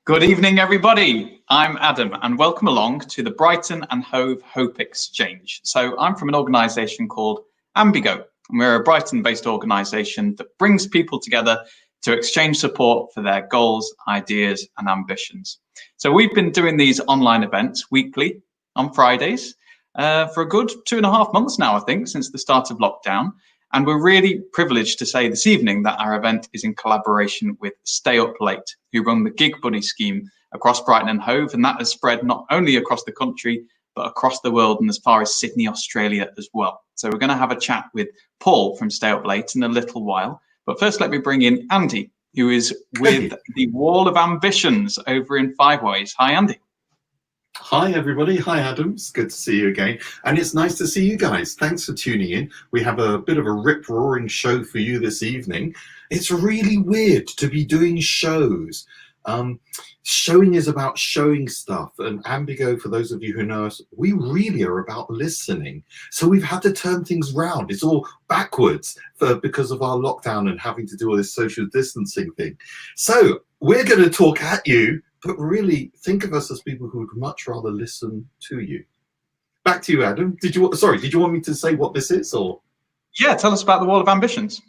Good evening, everybody. I'm Adam, and welcome along to the Brighton and Hove Hope Exchange. So I'm from an organisation called Ambigo, and we're a Brighton-based organisation that brings people together to exchange support for their goals, ideas, and ambitions. So we've been doing these online events weekly on Fridays for a good 2.5 months now, I think, since the start of lockdown. And we're really privileged to say this evening that our event is in collaboration with Stay Up Late, who run the Gig Buddy scheme across Brighton and Hove, and that has spread not only across the country, but across the world and as far as Sydney, Australia as well. So we're going to have a chat with Paul from Stay Up Late in a little while. But first, let me bring in Andy, who is with the Wall of Ambitions over in Five Ways. Hi, Andy. Hi everybody, hi Adam, it's good to see you again, and it's nice to see you guys. Thanks for tuning in. We have a bit of a rip-roaring show for you this evening. It's really weird to be doing shows. Showing is about showing stuff, and Ambigo, for those of you who know us, we really are about listening. So we've had to turn things round. It's all backwards because of our lockdown and having to do all this social distancing thing. So we're going to talk at you, but really think of us as people who would much rather listen to you. Back to you, Adam. Did you want me to say what this is, or? Yeah, tell us about the Wall of Ambitions.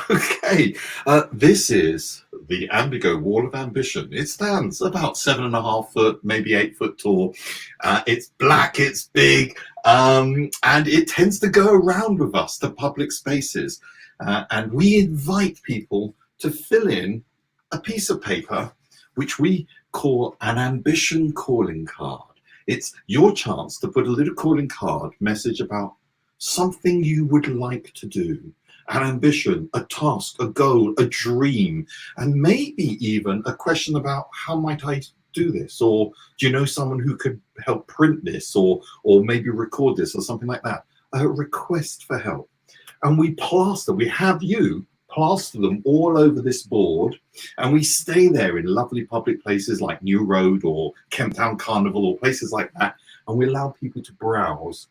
Okay, this is the Ambigo Wall of Ambition. It stands about 7.5 foot, maybe 8 foot tall. It's black, it's big, and it tends to go around with us to public spaces. And we invite people to fill in a piece of paper, which we call an ambition calling card. It's your chance to put a little calling card message about something you would like to do, an ambition, a task, a goal, a dream, and maybe even a question about how might I do this, or do you know someone who could help print this, or maybe record this, or something like that. A request for help. And we have you plaster them all over this board, and we stay there in lovely public places like New Road or Kemp Town Carnival or places like that, and we allow people to browse.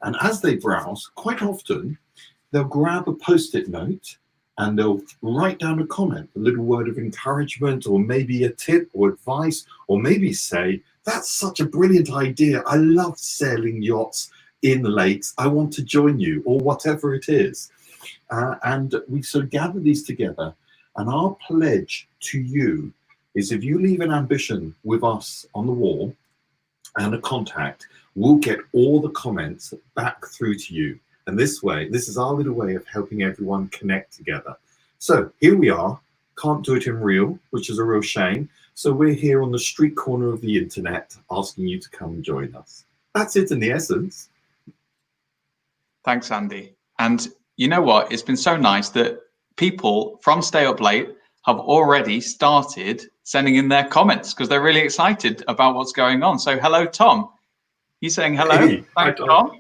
And as they browse, quite often they'll grab a post-it note and they'll write down a comment, a little word of encouragement, or maybe a tip or advice, or maybe say, that's such a brilliant idea, I love sailing yachts in the lakes, I want to join you, or whatever it is. And we sort of gather these together, and our pledge to you is if you leave an ambition with us on the wall and a contact, we'll get all the comments back through to you. And this is our little way of helping everyone connect together. So here we are, can't do it in real, which is a real shame. So we're here on the street corner of the internet asking you to come and join us. That's it in the essence. Thanks, Andy. And you know what? It's been so nice that people from Stay Up Late have already started sending in their comments because they're really excited about what's going on. So hello, Tom. You saying hello? Hey, thanks, hi, Tom.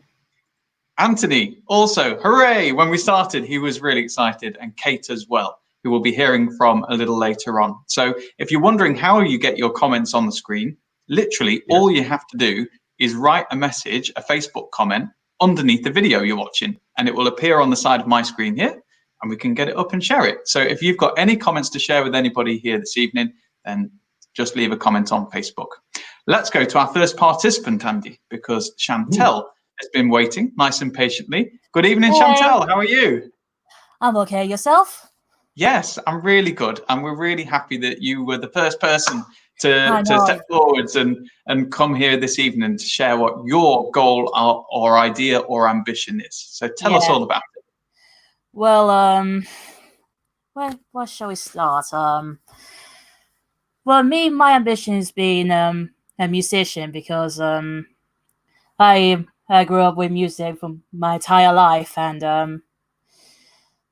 Anthony, also, hooray. When we started, he was really excited, and Kate as well, who we'll be hearing from a little later on. So if you're wondering how you get your comments on the screen, literally all you have to do is write a message, a Facebook comment, underneath the video you're watching, and it will appear on the side of my screen here, and we can get it up and share it. So if you've got any comments to share with anybody here this evening, then just leave a comment on Facebook. Let's go to our first participant, Andy, because Chantel has been waiting nice and patiently. Good evening, Hey. Chantel. How are you? I'm okay. Yourself? Yes, I'm really good, and we're really happy that you were the first person to step forwards and come here this evening to share what your goal or idea or ambition is. So tell us all about it. Well, where shall we start? Well, my ambition is being a musician because I grew up with music for my entire life, and I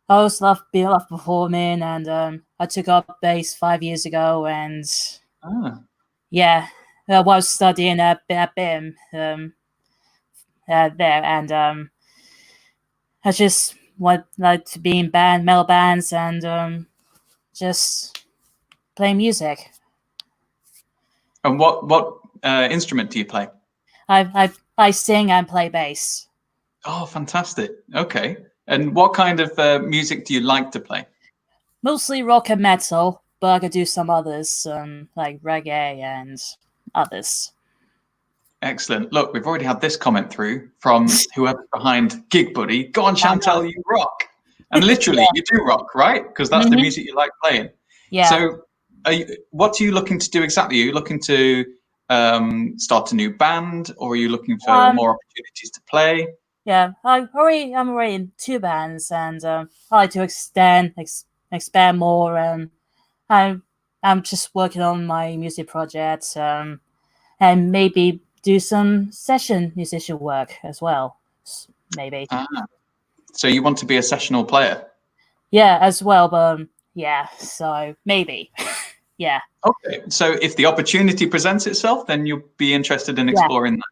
always loved performing, and I took up bass 5 years ago, and yeah, I was studying at BIM there, and I just like to be in metal bands, and just play music. And what instrument do you play? I sing and play bass. Oh, fantastic. Okay. And what kind of music do you like to play? Mostly rock and metal. but I could do some others, like reggae and others. Excellent. Look, we've already had this comment through from whoever's behind Gig Buddy. Go on, Chantel, you rock. And literally, Yeah. you do rock, right? Because that's the music you like playing. Yeah. So what are you looking to do exactly? Are you looking to start a new band, or are you looking for more opportunities to play? Yeah, I'm already in 2 bands, and I like to expand more. I'm just working on my music projects, and maybe do some session musician work as well. Maybe. So you want to be a sessional player? Yeah, as well, but yeah, so maybe. Yeah. Okay, so if the opportunity presents itself, then you'll be interested in exploring that.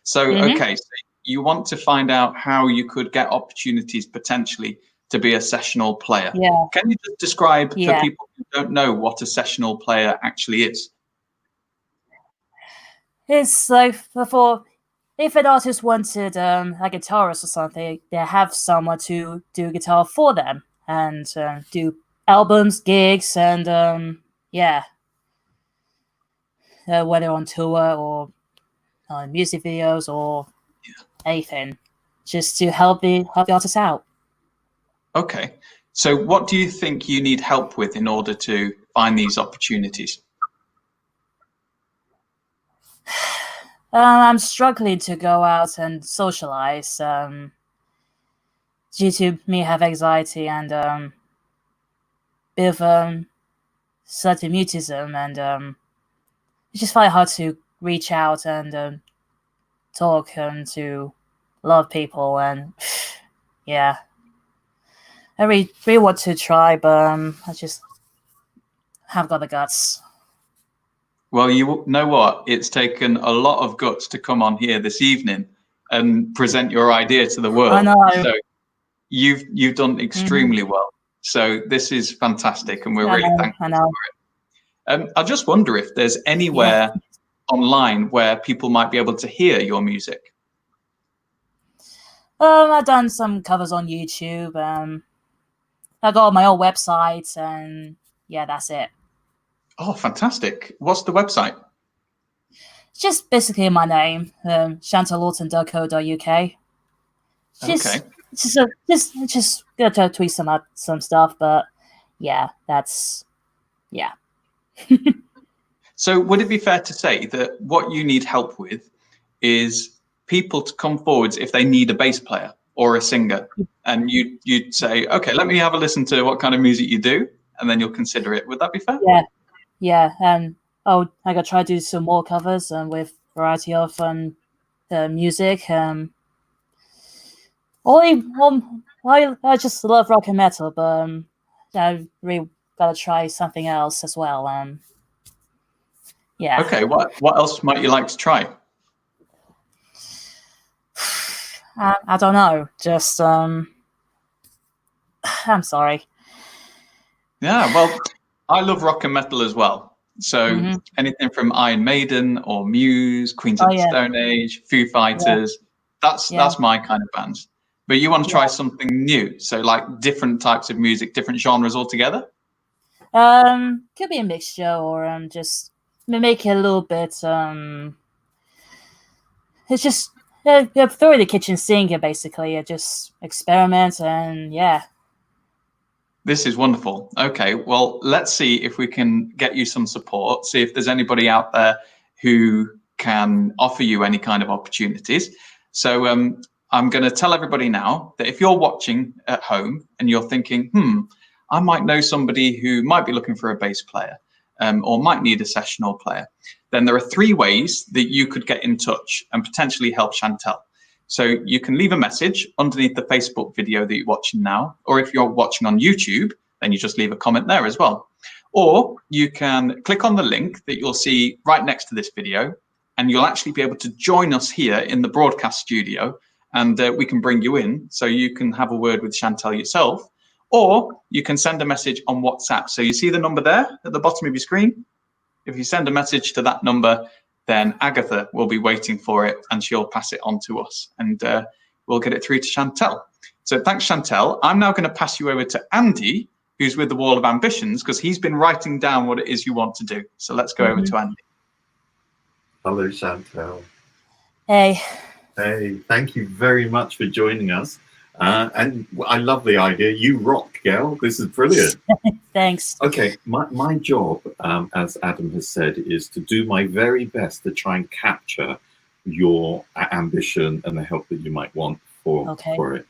So, okay, so you want to find out how you could get opportunities potentially to be a sessional player. Yeah. Can you just describe for people who don't know what a sessional player actually is? It's like for if an artist wanted a guitarist or something, they have someone to do guitar for them and do albums, gigs, and whether on tour or music videos or anything, just to help the artist out. Okay, so what do you think you need help with in order to find these opportunities? I'm struggling to go out and socialize due to me have anxiety and bit of certain mutism, and it's just very hard to reach out and talk to a lot of people, and yeah, I really want to try, but I just haven't got the guts. Well, you know what? It's taken a lot of guts to come on here this evening and present your idea to the world. I know. So you've done extremely well. So this is fantastic, and we're really thankful for it. I just wonder if there's anywhere online where people might be able to hear your music. I've done some covers on YouTube. I got my own website, and yeah, that's it. Oh, fantastic! What's the website? It's just basically my name, chantalorton.co.uk. Just gonna tweet some stuff, but yeah, that's yeah. So would it be fair to say that what you need help with is people to come forwards if they need a bass player or a singer, and you'd say, okay, let me have a listen to what kind of music you do, and then you'll consider it. Would that be fair? Yeah, and I gotta try to do some more covers with variety of music. I just love rock and metal, but I really gotta try something else as well. Yeah. Okay, what else might you like to try? I don't know. Just I'm sorry. Yeah, well, I love rock and metal as well. So anything from Iron Maiden or Muse, Queens of the Stone Age, Foo Fighters, that's my kind of bands. But you want to try something new, so like different types of music, different genres altogether? Could be a mixture, or just make it a little bit. It's just throw the kitchen sink, basically. Just experiment, and yeah. This is wonderful. Okay, well, let's see if we can get you some support, see if there's anybody out there who can offer you any kind of opportunities. So I'm going to tell everybody now that if you're watching at home and you're thinking, I might know somebody who might be looking for a bass player or might need a sessional player, then there are 3 ways that you could get in touch and potentially help Chantel. So you can leave a message underneath the Facebook video that you're watching now, or if you're watching on YouTube, then you just leave a comment there as well. Or you can click on the link that you'll see right next to this video, and you'll actually be able to join us here in the broadcast studio, and we can bring you in so you can have a word with Chantel yourself, or you can send a message on WhatsApp. So you see the number there at the bottom of your screen? If you send a message to that number, then Agatha will be waiting for it and she'll pass it on to us, and we'll get it through to Chantel. So thanks, Chantel. I'm now going to pass you over to Andy, who's with the Wall of Ambitions, because he's been writing down what it is you want to do. So let's go over to Andy. Hello, Chantel. Hey. Hey, thank you very much for joining us. And I love the idea. You rock, girl. This is brilliant. Thanks. Okay, my job, as Adam has said, is to do my very best to try and capture your ambition and the help that you might want for it.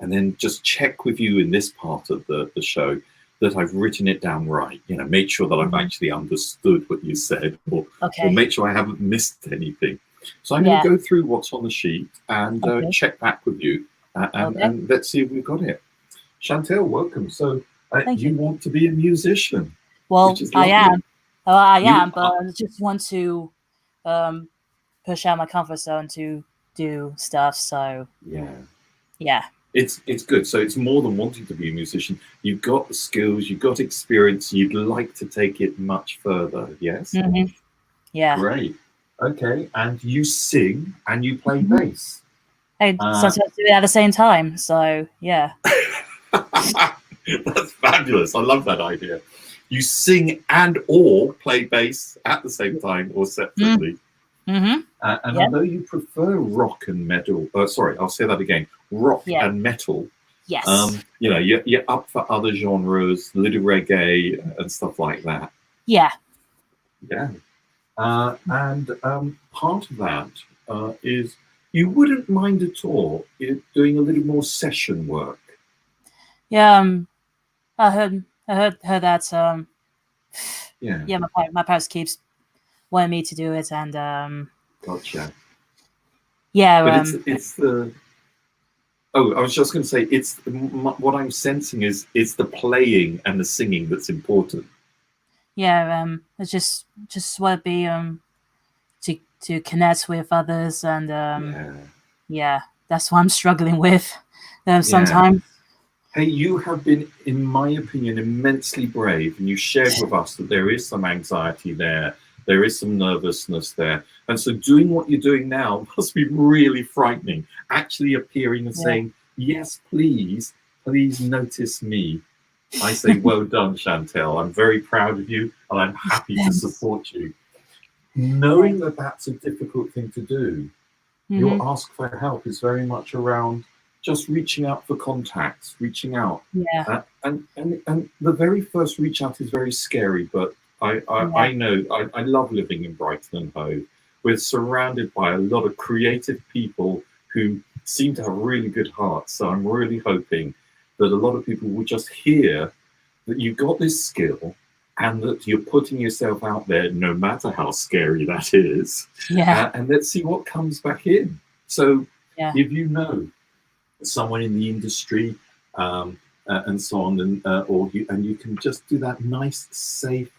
And then just check with you in this part of the show that I've written it down right. You know, make sure that I've actually understood what you said, or make sure I haven't missed anything. So I'm going to go through what's on the sheet and check back with you, and let's see if we've got it. Chantel, welcome. So you want to be a musician? Well, I am. Oh, I am, but I just want to push out my comfort zone to do stuff. So yeah. It's good. So it's more than wanting to be a musician. You've got the skills, you've got experience. You'd like to take it much further. Yes. Yeah. Great. Okay, and you sing and you play bass. Hey, sometimes do it at the same time. So yeah. That's fabulous. I love that idea. You sing and or play bass at the same time or separately. And I know you prefer rock and metal. Sorry, I'll say that again. Rock and metal. Yes. You know, you're up for other genres, little reggae and stuff like that. Yeah. Yeah. And part of that is you wouldn't mind at all doing a little more session work. Yeah. I heard that. Yeah. My parents keeps wanting me to do it, and Gotcha. Yeah. But it's the. Oh, I was just going to say it's what I'm sensing is it's the playing and the singing that's important. Yeah. I just want to be to connect with others, and that's what I'm struggling with sometimes. Hey, you have been, in my opinion, immensely brave, and you shared with us that there is some anxiety there, there is some nervousness there, and so doing what you're doing now must be really frightening. Actually appearing and saying, "Yes, please notice me." I say, well done, Chantel. I'm very proud of you, and I'm happy to support you. Knowing that that's a difficult thing to do, your ask for help is very much around just reaching out for contacts, reaching out. And the very first reach out is very scary, but I know, I love living in Brighton and Hove. We're surrounded by a lot of creative people who seem to have really good hearts. So I'm really hoping that a lot of people will just hear that you've got this skill and that you're putting yourself out there, no matter how scary that is. And let's see what comes back in. So if you know someone in the industry and so on, and you can just do that nice, safe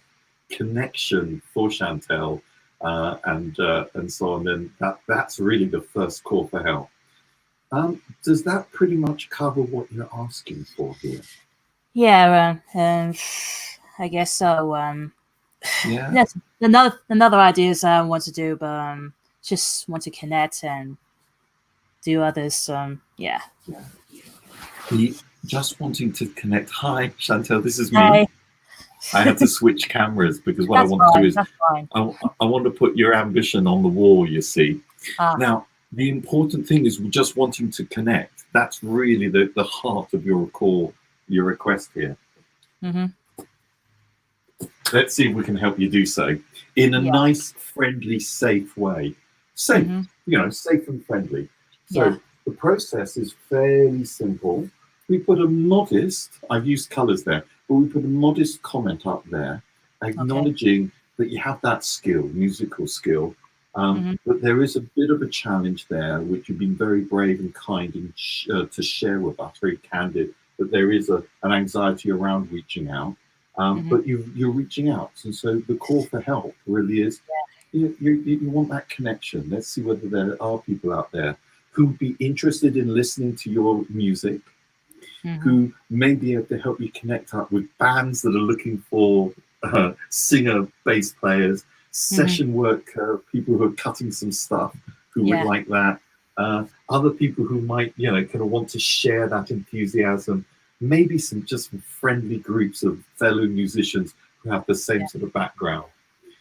connection for Chantel and so on, then that's really the first call for help. Does that pretty much cover what you're asking for here? Yeah, I guess so. That's another ideas I want to do, but just want to connect and do others. Just wanting to connect. Hi, Chantel, this is me. Hi. I had to switch cameras because what I want to do is I want to put your ambition on the wall, you see. Now, the important thing is just wanting to connect. That's really the heart of your request here. Let's see if we can help you do so in a nice, friendly, safe way. Safe, safe and friendly. So the process is fairly simple. We put a modest, I've used colors there, but we put a modest comment up there, acknowledging that you have that skill, musical skill, but there is a bit of a challenge there, which you've been very brave and kind to share with us, very candid, that there is an anxiety around reaching out, but you're reaching out. And so the call for help really is, you want that connection. Let's see whether there are people out there who'd be interested in listening to your music, who may be able to help you connect up with bands that are looking for singer, bass players, session work, people who are cutting some stuff, who would like that. Other people who might, kind of want to share that enthusiasm maybe some friendly groups of fellow musicians who have the same sort of background.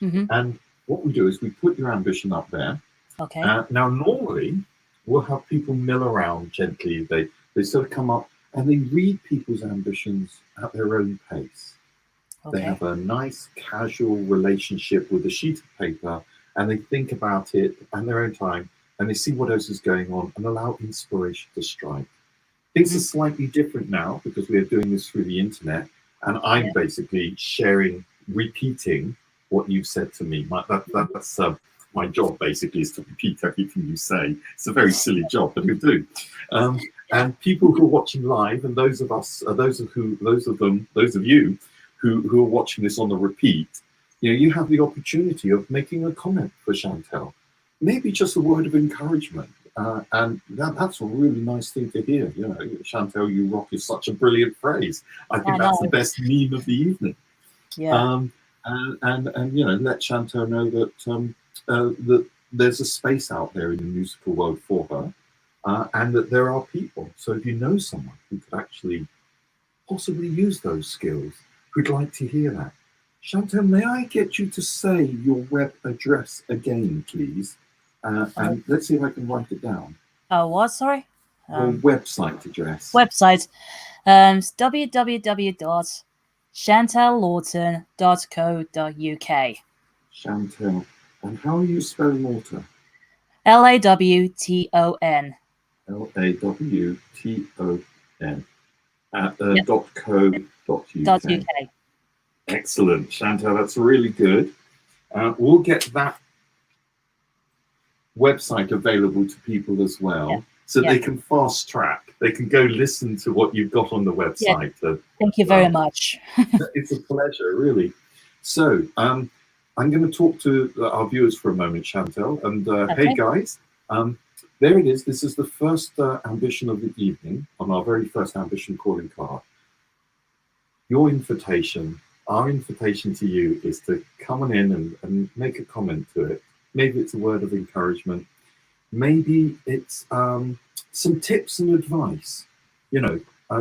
And what we do is we put your ambition up there. Okay. Now, normally, we'll have people mill around gently. They sort of come up and they read people's ambitions at their own pace. Okay. They have a nice casual relationship with a sheet of paper, and they think about it at their own time, and they see what else is going on and allow inspiration to strike. Things are slightly different now because we are doing this through the internet, and I'm basically repeating what you've said to me. That's my job basically, is to repeat everything you say. It's a very silly job, but we do. And people who are watching live, and those of you who are watching this on the repeat, you have the opportunity of making a comment for Chantal, maybe just a word of encouragement. And that's a really nice thing to hear. Chantal, you rock is such a brilliant phrase. I think that's the best meme of the evening. Yeah. And let Chantal know that that there's a space out there in the musical world for her, and that there are people. So if you know someone who could actually possibly use those skills, who'd like to hear that, Chantal, may I get you to say your web address again, please? And let's see if I can write it down. Oh, what? Sorry? Your website address. Website. www.chantallawton.co.uk. Chantal. And how are you spelling Lawton? LAWTON. LAWTON. .co.uk. Excellent, Chantal. That's really good. We'll get that website available to people as well, so they can fast track. They can go listen to what you've got on the website. Thank you very much. It's a pleasure, really. So I'm going to talk to our viewers for a moment, Chantal. And hey, guys, there it is. This is the first ambition of the evening on our very first ambition calling card. Your invitation, our invitation to you, is to come on in and make a comment to it. Maybe it's a word of encouragement. Maybe it's some tips and advice.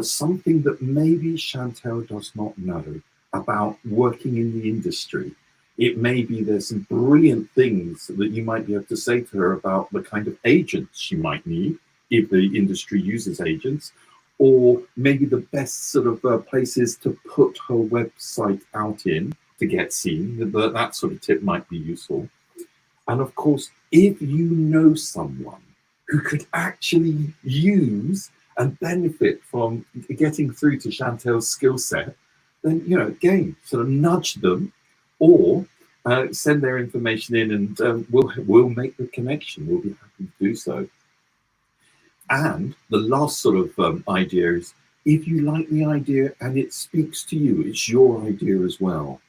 Something that maybe Chantal does not know about working in the industry. It may be there's some brilliant things that you might be able to say to her about the kind of agents she might need if the industry uses agents, or maybe the best sort of places to put her website out in to get seen. That sort of tip might be useful. And of course, if you know someone who could actually use and benefit from getting through to Chantal's skill set, then, again, sort of nudge them, or send their information in, and we'll make the connection. We'll be happy to do so. And the last sort of idea is, if you like the idea and it speaks to you, it's your idea as well,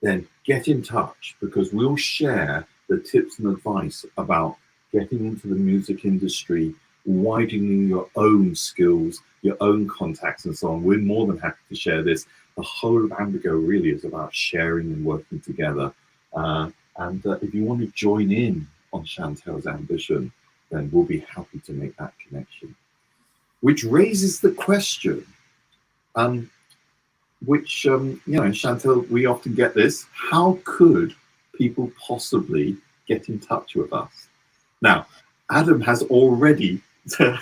then get in touch, because we'll share the tips and advice about getting into the music industry, widening your own skills, your own contacts, and so on. We're more than happy to share this. The whole of Ambigo really is about sharing and working together. And if you want to join in on Chantal's ambition, then we'll be happy to make that connection. Which raises the question, Chantal, we often get this: how could people possibly get in touch with us? Now, Adam has already said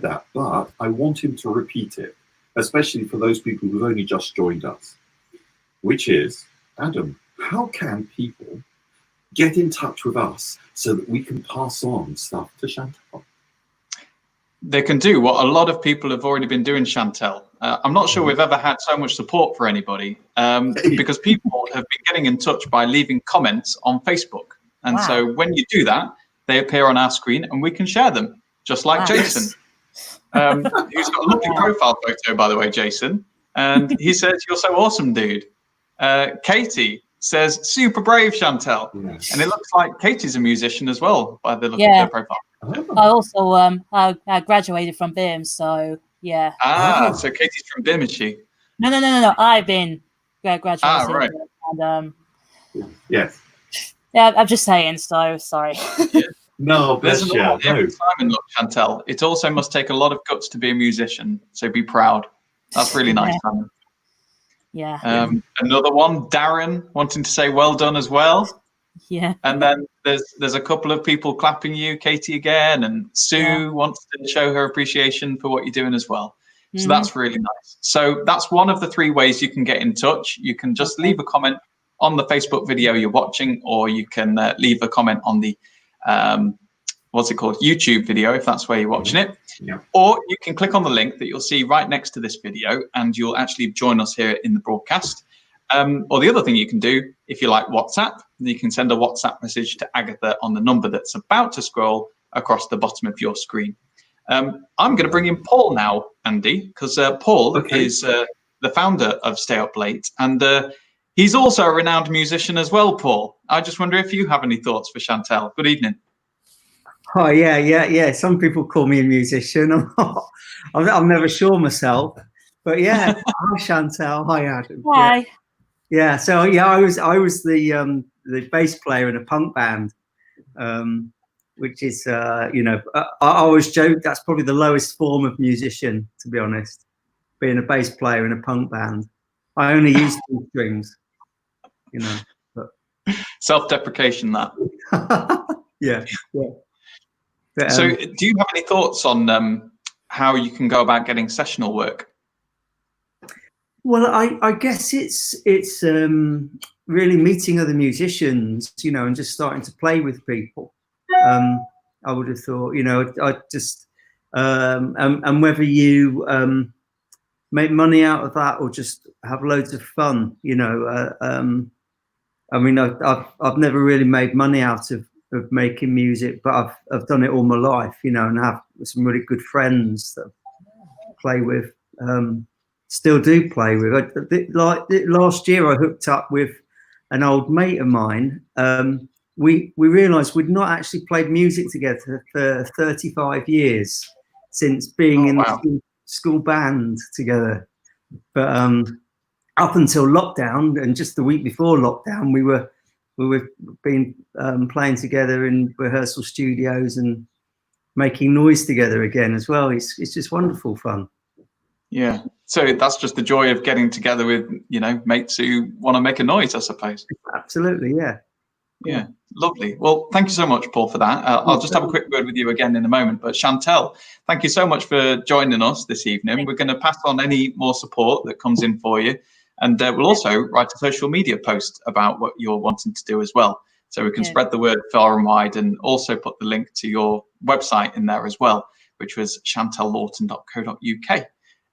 that, but I want him to repeat it, especially for those people who've only just joined us, which is, Adam, how can people get in touch with us so that we can pass on stuff to Chantal? They can do what a lot of people have already been doing, Chantal. I'm not sure we've ever had so much support for anybody, because people have been getting in touch by leaving comments on Facebook. And so when you do that, they appear on our screen and we can share them, just like Jason, who's got a lovely profile photo, by the way, Jason. And he says, "You're so awesome, dude." Katie says, "Super brave, Chantal." Yes. And it looks like Katie's a musician as well, by the look of their profile. I also I graduated from BIM, so yeah. So Katie's from BIM, is she? No. I've been graduated. Right. And yes. yeah, I'm just saying. So sorry. Yeah. No, There's bless another you. one here No. from Simon, look, Chantel. It also must take a lot of guts to be a musician, so be proud. That's really nice, Yeah. Simon. Yeah. Another one, Darren, wanting to say well done as well. Yeah. And then there's a couple of people clapping you, Katie again, and Sue wants to show her appreciation for what you're doing as well. So that's really nice. So that's one of the 3 ways you can get in touch. You can just leave a comment on the Facebook video you're watching, or you can leave a comment on the what's it called, YouTube video, if that's where you're watching it. Yeah. Or you can click on the link that you'll see right next to this video, and you'll actually join us here in the broadcast. Or the other thing you can do, if you like WhatsApp, you can send a WhatsApp message to Agatha on the number that's about to scroll across the bottom of your screen. I'm going to bring in Paul now, Andy, because Paul is the founder of Stay Up Late, and he's also a renowned musician as well, Paul. I just wonder if you have any thoughts for Chantel. Good evening. Oh yeah. Some people call me a musician. I'm never sure myself, but yeah. Hi Chantel. Hi Adam. Hi. Yeah. So yeah, I was the bass player in a punk band, which is I always joke that's probably the lowest form of musician, to be honest. Being a bass player in a punk band, I only use 2 strings, But Self-deprecation, that. yeah. But, so do you have any thoughts on how you can go about getting sessional work? Well, I guess it's really meeting other musicians, and just starting to play with people. I would have thought, I just and whether you make money out of that or just have loads of fun, I mean, I've never really made money out of making music, but I've done it all my life, and have some really good friends that I play with, still do play with. Like last year, I hooked up with an old mate of mine. We realised we'd not actually played music together for 35 years since being in the school band together. But up until lockdown, and just the week before lockdown, we were been playing together in rehearsal studios and making noise together again as well. It's just wonderful fun. Yeah. So that's just the joy of getting together with, mates who want to make a noise, I suppose. Absolutely, yeah. Yeah, lovely. Well, thank you so much, Paul, for that. I'll just have a quick word with you again in a moment. But Chantel, thank you so much for joining us this evening. We're going to pass on any more support that comes in for you. And we'll also write a social media post about what you're wanting to do as well. So we can spread the word far and wide, and also put the link to your website in there as well, which was chantellawton.co.uk.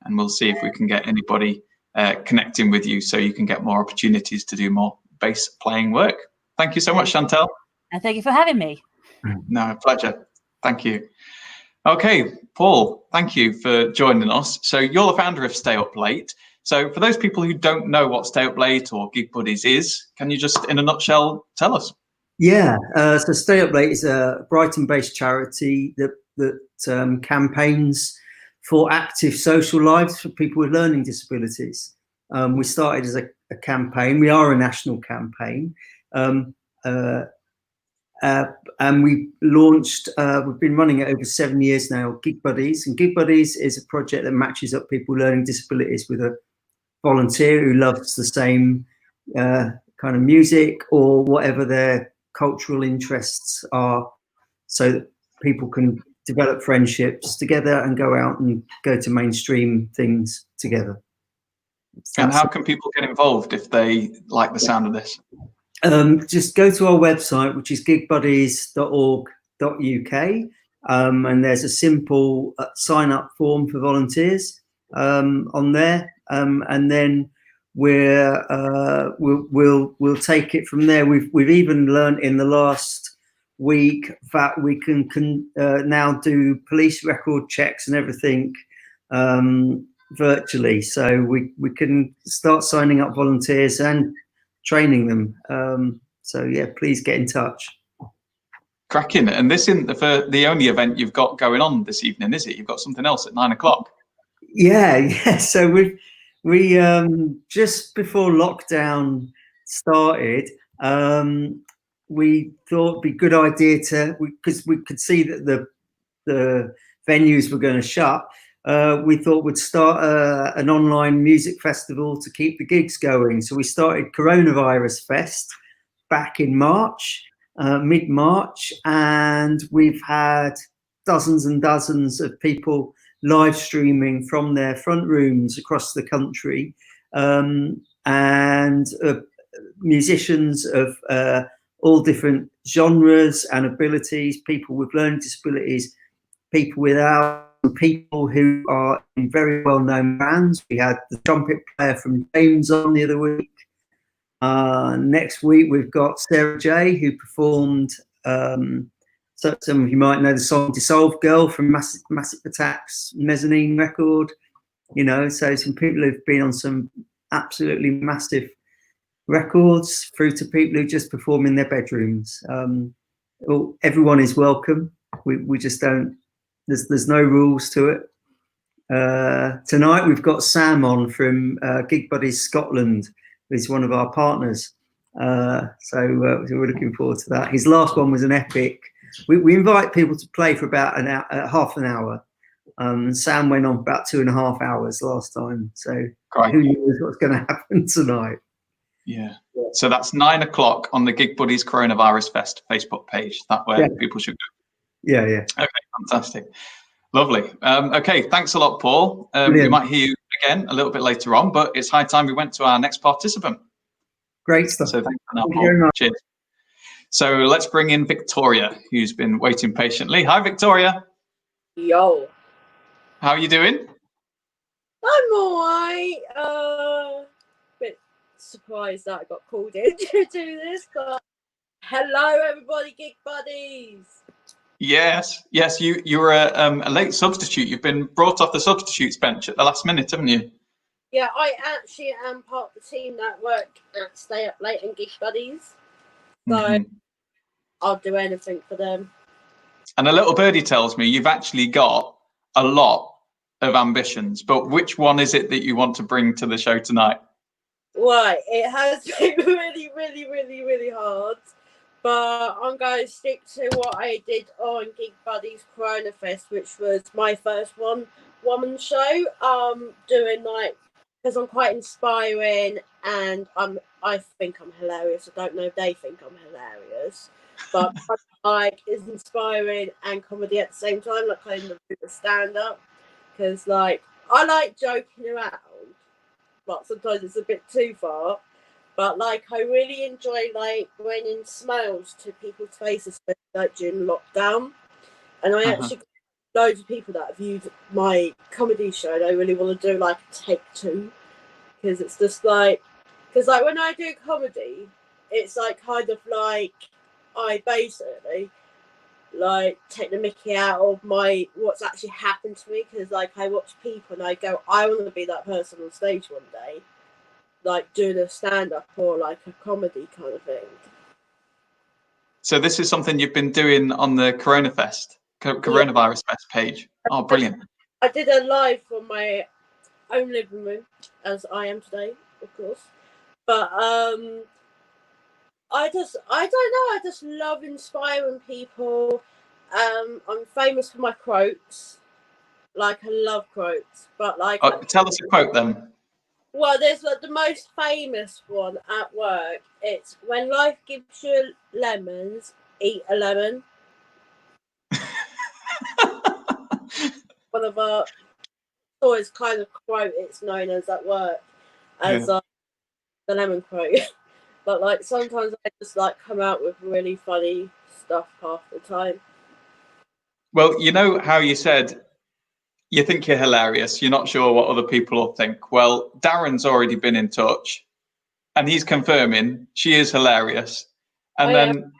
And we'll see if we can get anybody connecting with you so you can get more opportunities to do more bass playing work. Thank you so much, Chantel. And thank you for having me. No, pleasure. Thank you. Okay, Paul, thank you for joining us. So you're the founder of Stay Up Late. So for those people who don't know what Stay Up Late or Gig Buddies is, can you just, in a nutshell, tell us? Yeah, so Stay Up Late is a Brighton-based charity that campaigns for active social lives for people with learning disabilities. We started as a campaign. We are a national campaign. And we launched, we've been running it over 7 years now, Gig Buddies. And Gig Buddies is a project that matches up people with learning disabilities with a volunteer who loves the same kind of music or whatever their cultural interests are, so that people can develop friendships together and go out and go to mainstream things together. And how can people get involved if they like the sound of this? Just go to our website, which is gigbuddies.org.uk, and there's a simple sign up form for volunteers on there, and then we'll take it from there. We've even learned in the last week that we can now do police record checks and everything virtually, so we can start signing up volunteers and training them. So yeah, please get in touch. Cracking. And this isn't the only event you've got going on this evening, is it? You've got something else at 9 o'clock. Yeah. So we just before lockdown started, we thought it'd be a good idea because we could see that the venues were going to shut. We thought we'd start an online music festival to keep the gigs going. So we started Coronavirus Fest back in March, mid-March, and we've had dozens and dozens of people live streaming from their front rooms across the country, and musicians of all different genres and abilities, people with learning disabilities, people without, people who are in very well-known bands. We had the trumpet player from James on the other week. Next week we've got Sarah J, who performed, so some of you might know the song Dissolved Girl from Massive Attack's Mezzanine record, you know, so some people who've been on some absolutely massive records through to people who just perform in their bedrooms. Well, everyone is welcome. We just don't, there's no rules to it. Tonight we've got Sam on from Gig Buddies Scotland, who's one of our partners. So we're looking forward to that. His last one was an epic. We invite people to play for about half an hour. Sam went on for about 2.5 hours last time. So who knows what's going to happen tonight? Yeah. So that's 9 o'clock on the Gig Buddies Coronavirus Fest Facebook page. That way people should go. Yeah. Okay, fantastic. Lovely. Okay, thanks a lot, Paul. We might hear you again a little bit later on, but it's high time we went to our next participant. Great stuff. So thanks for that, Paul. Cheers. So let's bring in Victoria, who's been waiting patiently. Hi, Victoria. Yo. How are you doing? I'm alright. Bit surprised that I got called in to do this, but hello, everybody, Gig Buddies. Yes, you were a late substitute. You've been brought off the substitutes bench at the last minute, haven't you? Yeah, I actually am part of the team that work at Stay Up Late and Gig Buddies. So I'll do anything for them. And a little birdie tells me you've actually got a lot of ambitions, but which one is it that you want to bring to the show tonight? Right, it has been really, really, really, really hard. But I'm going to stick to what I did on Gig Buddies Corona Fest, which was my first one-woman show. Doing like, because I'm quite inspiring and I think I'm hilarious. I don't know if they think I'm hilarious, but like is inspiring and comedy at the same time, like kind of a stand-up. Because like I like joking around, but sometimes it's a bit too far. But like I really enjoy like bringing smiles to people's faces, especially like during lockdown. And I actually got loads of people that have viewed my comedy show and I really want to do like a take 2. Because it's just like, because like when I do comedy, it's like kind of like I basically like take the mickey out of what's actually happened to me. Because like I watch people and I go, I want to be that person on stage one day, like doing a stand-up or like a comedy kind of thing. So this is something you've been doing on the Coronavirus Fest page. Oh, brilliant. I did a live from my own living room, as I am today, of course. But I don't know, I just love inspiring people. I'm famous for my quotes. Like I love quotes, but like tell us a quote then. Well, there's like the most famous one at work. It's when life gives you lemons, eat a lemon. One of our always kind of quote. It's known as at work as the lemon quote. But like sometimes I just like come out with really funny stuff half the time. Well, you know how you said you think you're hilarious, you're not sure what other people will think. Well, Darren's already been in touch and he's confirming she is hilarious. And then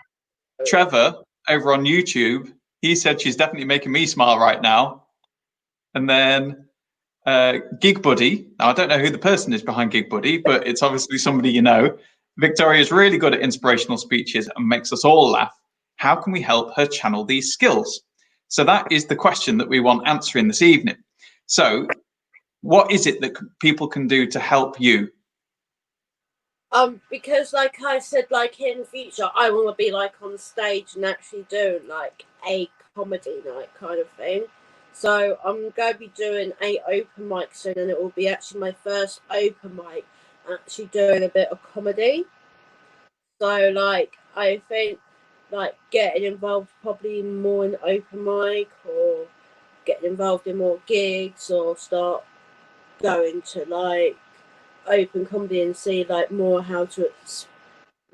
Trevor over on YouTube, he said she's definitely making me smile right now. And then Gig Buddy, now I don't know who the person is behind Gig Buddy, but it's obviously somebody you know. Victoria's really good at inspirational speeches and makes us all laugh. How can we help her channel these skills? So that is the question that we want answering this evening. So what is it that people can do to help you? Because like I said, like in the future, I want to be like on stage and actually doing like a comedy night kind of thing. So I'm going to be doing a open mic soon, and it will be actually my first open mic actually doing a bit of comedy. So like I think like getting involved probably more in open mic, or getting involved in more gigs, or start going to like open comedy and see like more how to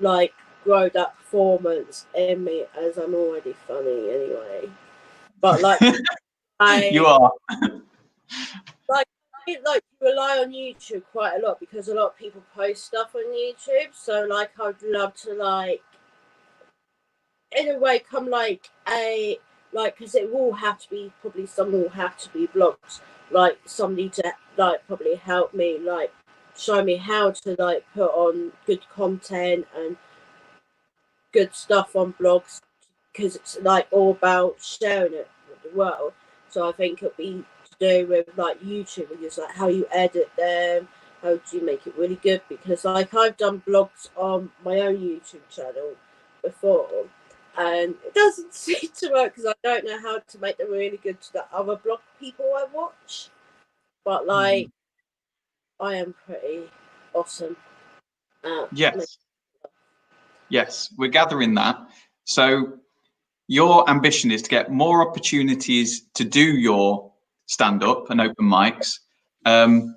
like grow that performance in me, as I'm already funny anyway. But like You I are. like rely on YouTube quite a lot, because a lot of people post stuff on YouTube. So like I'd love to like in a way come like a like, because it will have to be probably some will have to be blogs, like somebody to like probably help me like show me how to like put on good content and good stuff on blogs, because it's like all about sharing it with the world. So I think it'll be to do with like YouTube videos, like how you edit them, how do you make it really good, because like I've done blogs on my own YouTube channel before, and it doesn't seem to work because I don't know how to make them really good to the other blog people I watch. But like I am pretty awesome at Yes. Yes, we're gathering that. So your ambition is to get more opportunities to do your stand-up and open mics, and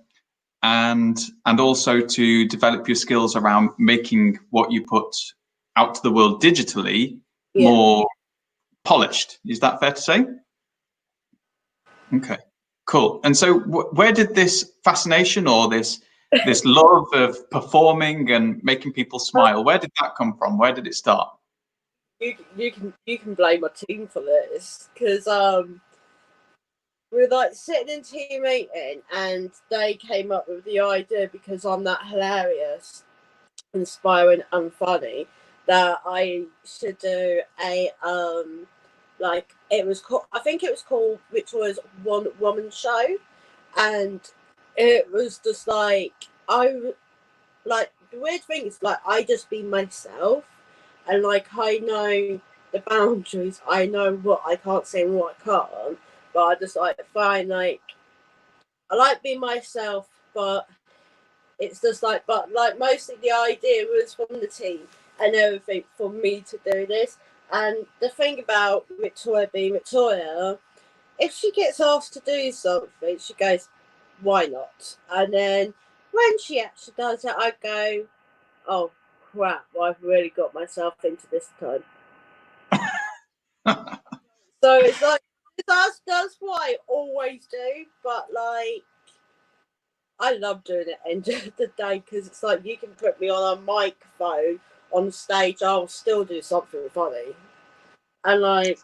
also to develop your skills around making what you put out to the world digitally more polished. Is that fair to say? Okay, cool. And so where did this fascination or this love of performing and making people smile, where did that come from? Where did it start? You can blame my team for this, because we were like sitting in team meeting and they came up with the idea, because I'm that hilarious, inspiring and funny, that I should do a like it was called, I think it was called Victoria's One Woman Show, and it was just like like the weird thing is like I just be myself, and like I know the boundaries, I know what I can't say and what I can't, but I just like find like I like being myself, but it's just like, but like mostly the idea was from the team and everything for me to do this. And the thing about Victoria being Victoria, if she gets asked to do something, she goes, why not? And then when she actually does it, I go, oh crap, well, I've really got myself into this time. So it's like, that's what I always do, but like, I love doing it end of the day, because it's like you can put me on a microphone on stage, I'll still do something funny. And like,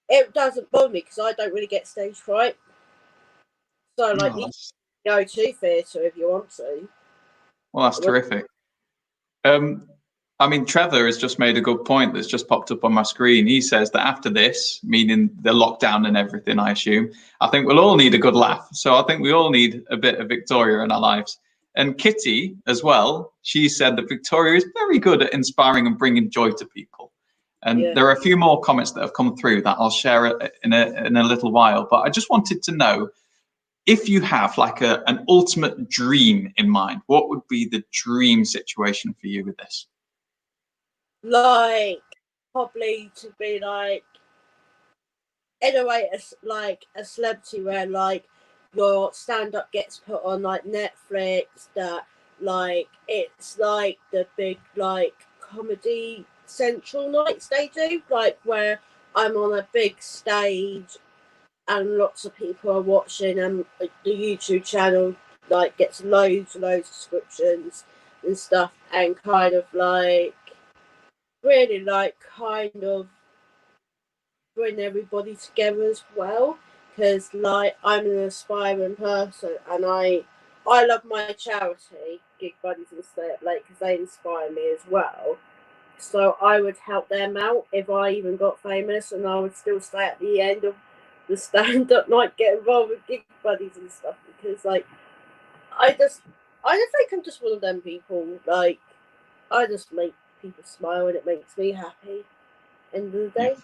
it doesn't bother me because I don't really get stage fright. So like, you can go to theatre if you want to. Well, that's terrific. I mean, Trevor has just made a good point that's just popped up on my screen. He says that after this, meaning the lockdown and everything, I assume, I think we'll all need a good laugh. So I think we all need a bit of Victoria in our lives. And Kitty as well, she said that Victoria is very good at inspiring and bringing joy to people. And there are a few more comments that have come through that I'll share in a little while. But I just wanted to know, if you have like an ultimate dream in mind, what would be the dream situation for you with this? Like, probably to be like, in a way, it's like a celebrity where like your stand-up gets put on like Netflix, that like it's like the big like Comedy Central nights they do, like where I'm on a big stage and lots of people are watching, and the YouTube channel like gets loads of subscriptions and stuff, and kind of like really like kind of bring everybody together as well, because like I'm an aspiring person, and I love my charity Gig Buddies and Stay Up Late, because they inspire me as well. So I would help them out if I even got famous, and I would still stay at the end of the stand-up night, get involved with Gig Buddies and stuff, because like I just think I'm just one of them people. Like, I just make people smile and it makes me happy. End of the day.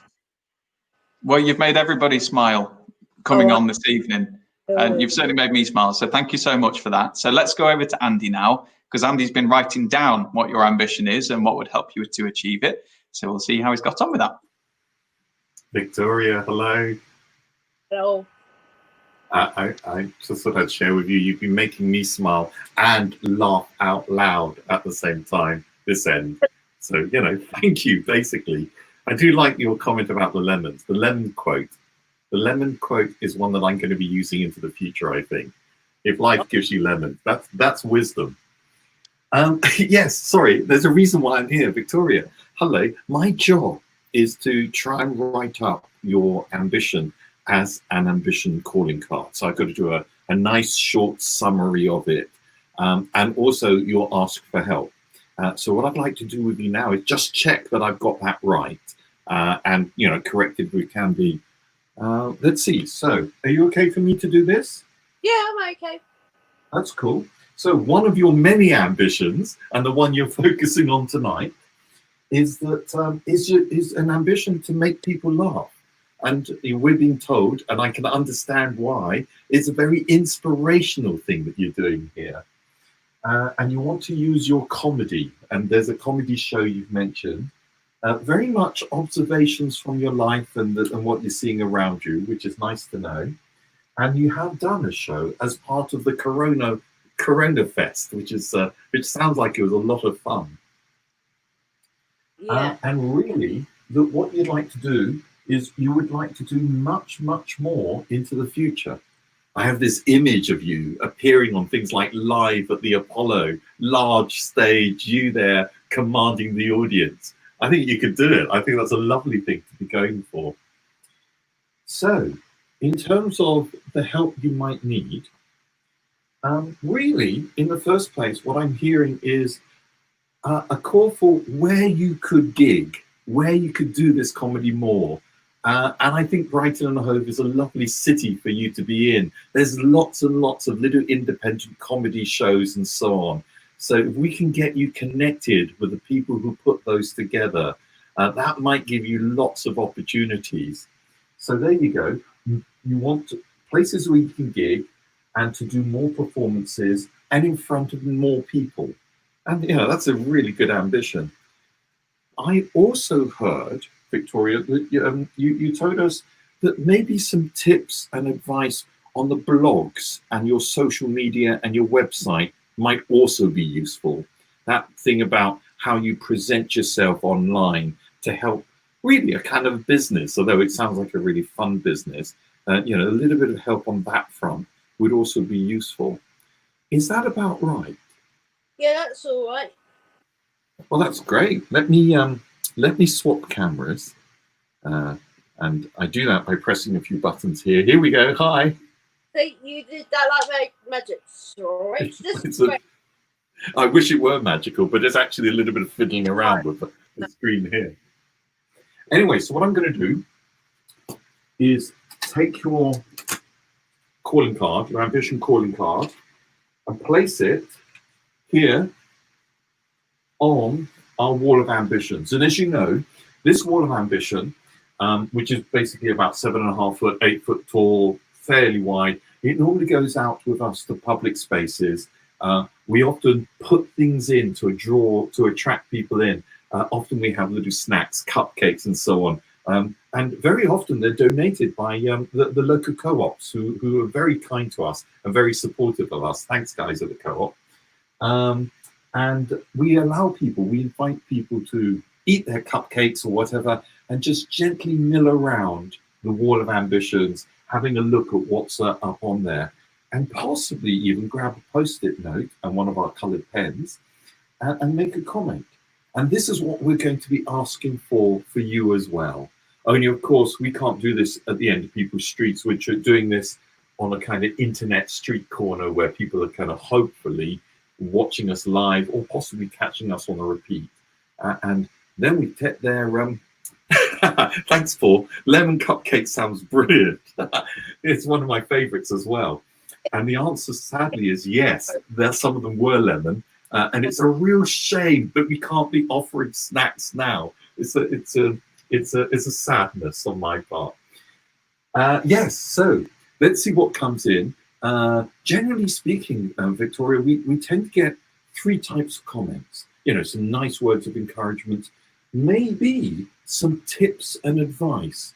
Well, you've made everybody smile coming Oh, on this evening. And you've certainly made me smile. So thank you so much for that. So let's go over to Andy now, because Andy's been writing down what your ambition is and what would help you to achieve it. So we'll see how he's got on with that. Victoria, hello. Hello. I just thought I'd share with you, you've been making me smile and laugh out loud at the same time this end. So, you know, thank you, basically. I do like your comment about the lemons, the lemon quote. The lemon quote is one that I'm going to be using into the future, I think. If life gives you lemons, that's wisdom. Yes, sorry, there's a reason why I'm here, Victoria. Hello, my job is to try and write up your ambition as an ambition calling card. So I've got to do a nice short summary of it, and also your ask for help. So what I'd like to do with you now is just check that I've got that right, and, you know, correct if we can be. Let's see. So are you okay for me to do this? Yeah, I'm okay. That's cool. So one of your many ambitions, and the one you're focusing on tonight, is that is an ambition to make people laugh. And we're being told, and I can understand why, it's a very inspirational thing that you're doing here. And you want to use your comedy, and there's a comedy show you've mentioned, very much observations from your life and what you're seeing around you, which is nice to know. And you have done a show as part of the Corona Fest, which sounds like it was a lot of fun. Yeah. And really, what you'd like to do is you would like to do much, much more into the future. I have this image of you appearing on things like Live at the Apollo, large stage, you there commanding the audience. I think you could do it. I think that's a lovely thing to be going for. So, in terms of the help you might need, really, in the first place, what I'm hearing is a call for where you could gig, where you could do this comedy more. And I think Brighton and Hove is a lovely city for you to be in. There's lots and lots of little independent comedy shows and so on. So if we can get you connected with the people who put those together, that might give you lots of opportunities. So there you go. You want places where you can gig and to do more performances and in front of more people. And, you know, that's a really good ambition. I also heard, Victoria, that you told us that maybe some tips and advice on the blogs and your social media and your website might also be useful. That thing about how you present yourself online to help really a kind of business, although it sounds like a really fun business, you know, a little bit of help on that front would also be useful. Is that about right? Yeah, that's all right. Well, that's great. Let me swap cameras, and I do that by pressing a few buttons here. Here we go. Hi. So you did that like magic, right? I wish it were magical, but it's actually a little bit of fiddling around with the screen here. Anyway, so what I'm going to do is take your calling card, your ambition calling card, and place it here on our wall of ambitions. And as you know, this wall of ambition, which is basically about 7.5 foot, 8 foot tall, fairly wide, it normally goes out with us to public spaces. We often put things in to attract people in. Often we have little snacks, cupcakes, and so on. And very often they're donated by the local co-ops who are very kind to us and very supportive of us. Thanks, guys, at the co-op. And we invite people to eat their cupcakes or whatever and just gently mill around the wall of ambitions, having a look at what's up on there, and possibly even grab a post-it note and one of our coloured pens and make a comment. And this is what we're going to be asking for you as well. Only, of course, we can't do this at the end of people's streets. We're doing this on a kind of internet street corner where people are kind of hopefully watching us live or possibly catching us on a repeat. And then we take their thanks, Paul. Lemon cupcake sounds brilliant. It's one of my favorites as well. And the answer, sadly, is yes. Some of them were lemon. and it's a real shame that we can't be offering snacks now. It's a sadness on my part. Yes, so let's see what comes in. Generally speaking, Victoria, we tend to get 3 types of comments. You know, some nice words of encouragement, maybe some tips and advice.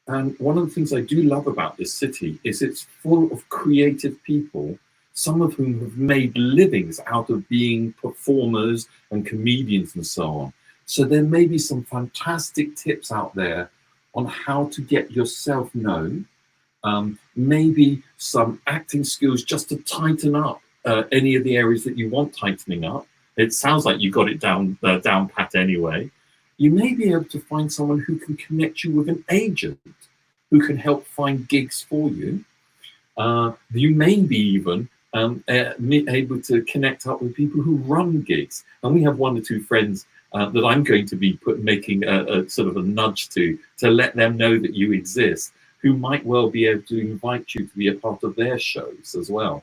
And one of the things I do love about this city is it's full of creative people, some of whom have made livings out of being performers and comedians and so on. So there may be some fantastic tips out there on how to get yourself known, maybe some acting skills just to tighten up any of the areas that you want tightening up. It sounds like you got it down pat anyway. You may be able to find someone who can connect you with an agent who can help find gigs for you. You may be even able to connect up with people who run gigs. And we have 1 or 2 friends that I'm going to be making a sort of a nudge to let them know that you exist, who might well be able to invite you to be a part of their shows as well.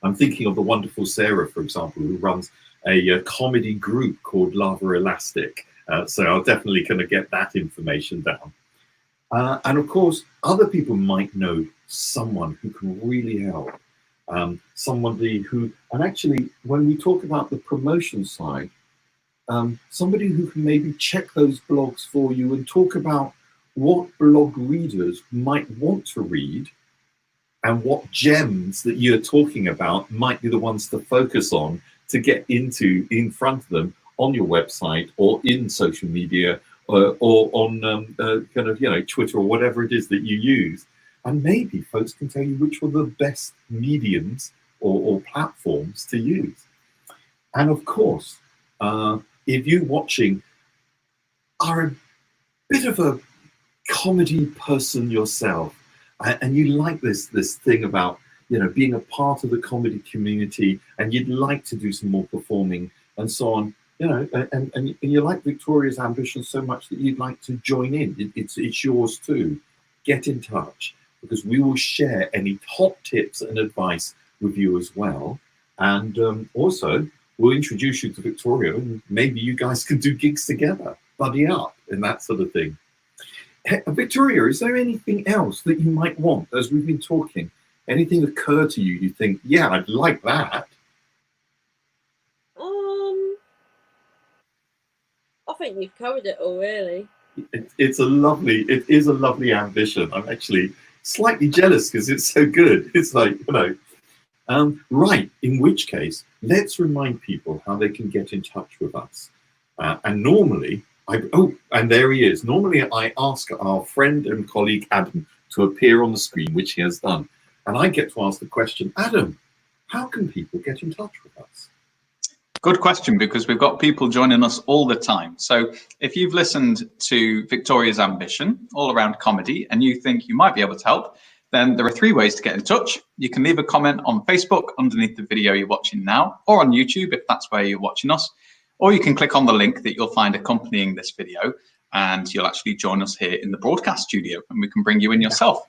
I'm thinking of the wonderful Sarah, for example, who runs a comedy group called Lava Elastic. So I'll definitely kind of get that information down. And of course, other people might know someone who can really help. Somebody who, and actually, when we talk about the promotion side, somebody who can maybe check those blogs for you and talk about what blog readers might want to read and what gems that you're talking about might be the ones to focus on to get in front of them on your website or in social media or on kind of, you know, Twitter or whatever it is that you use. And maybe folks can tell you which were the best mediums or platforms to use. And of course, if you watching are a bit of a comedy person yourself, and you like this thing about, you know, being a part of the comedy community, and you'd like to do some more performing and so on, you know, and you like Victoria's ambition so much that you'd like to join in. It's yours too. Get in touch, because we will share any top tips and advice with you as well. And also, we'll introduce you to Victoria, and maybe you guys can do gigs together, buddy up, and that sort of thing. Victoria, is there anything else that you might want as we've been talking? Anything occur to you think, yeah, I'd like that? I think you've covered it all, really. It is a lovely ambition. I'm actually slightly jealous because it's so good. It's like, you know, right, in which case, let's remind people how they can get in touch with us. And normally, and there he is. Normally, I ask our friend and colleague Adam to appear on the screen, which he has done. And I get to ask the question, Adam, how can people get in touch with us? Good question, because we've got people joining us all the time. So if you've listened to Victoria's ambition all around comedy and you think you might be able to help, then there are 3 ways to get in touch. You can leave a comment on Facebook underneath the video you're watching now, or on YouTube if that's where you're watching us. Or you can click on the link that you'll find accompanying this video, and you'll actually join us here in the broadcast studio, and we can bring you in yourself.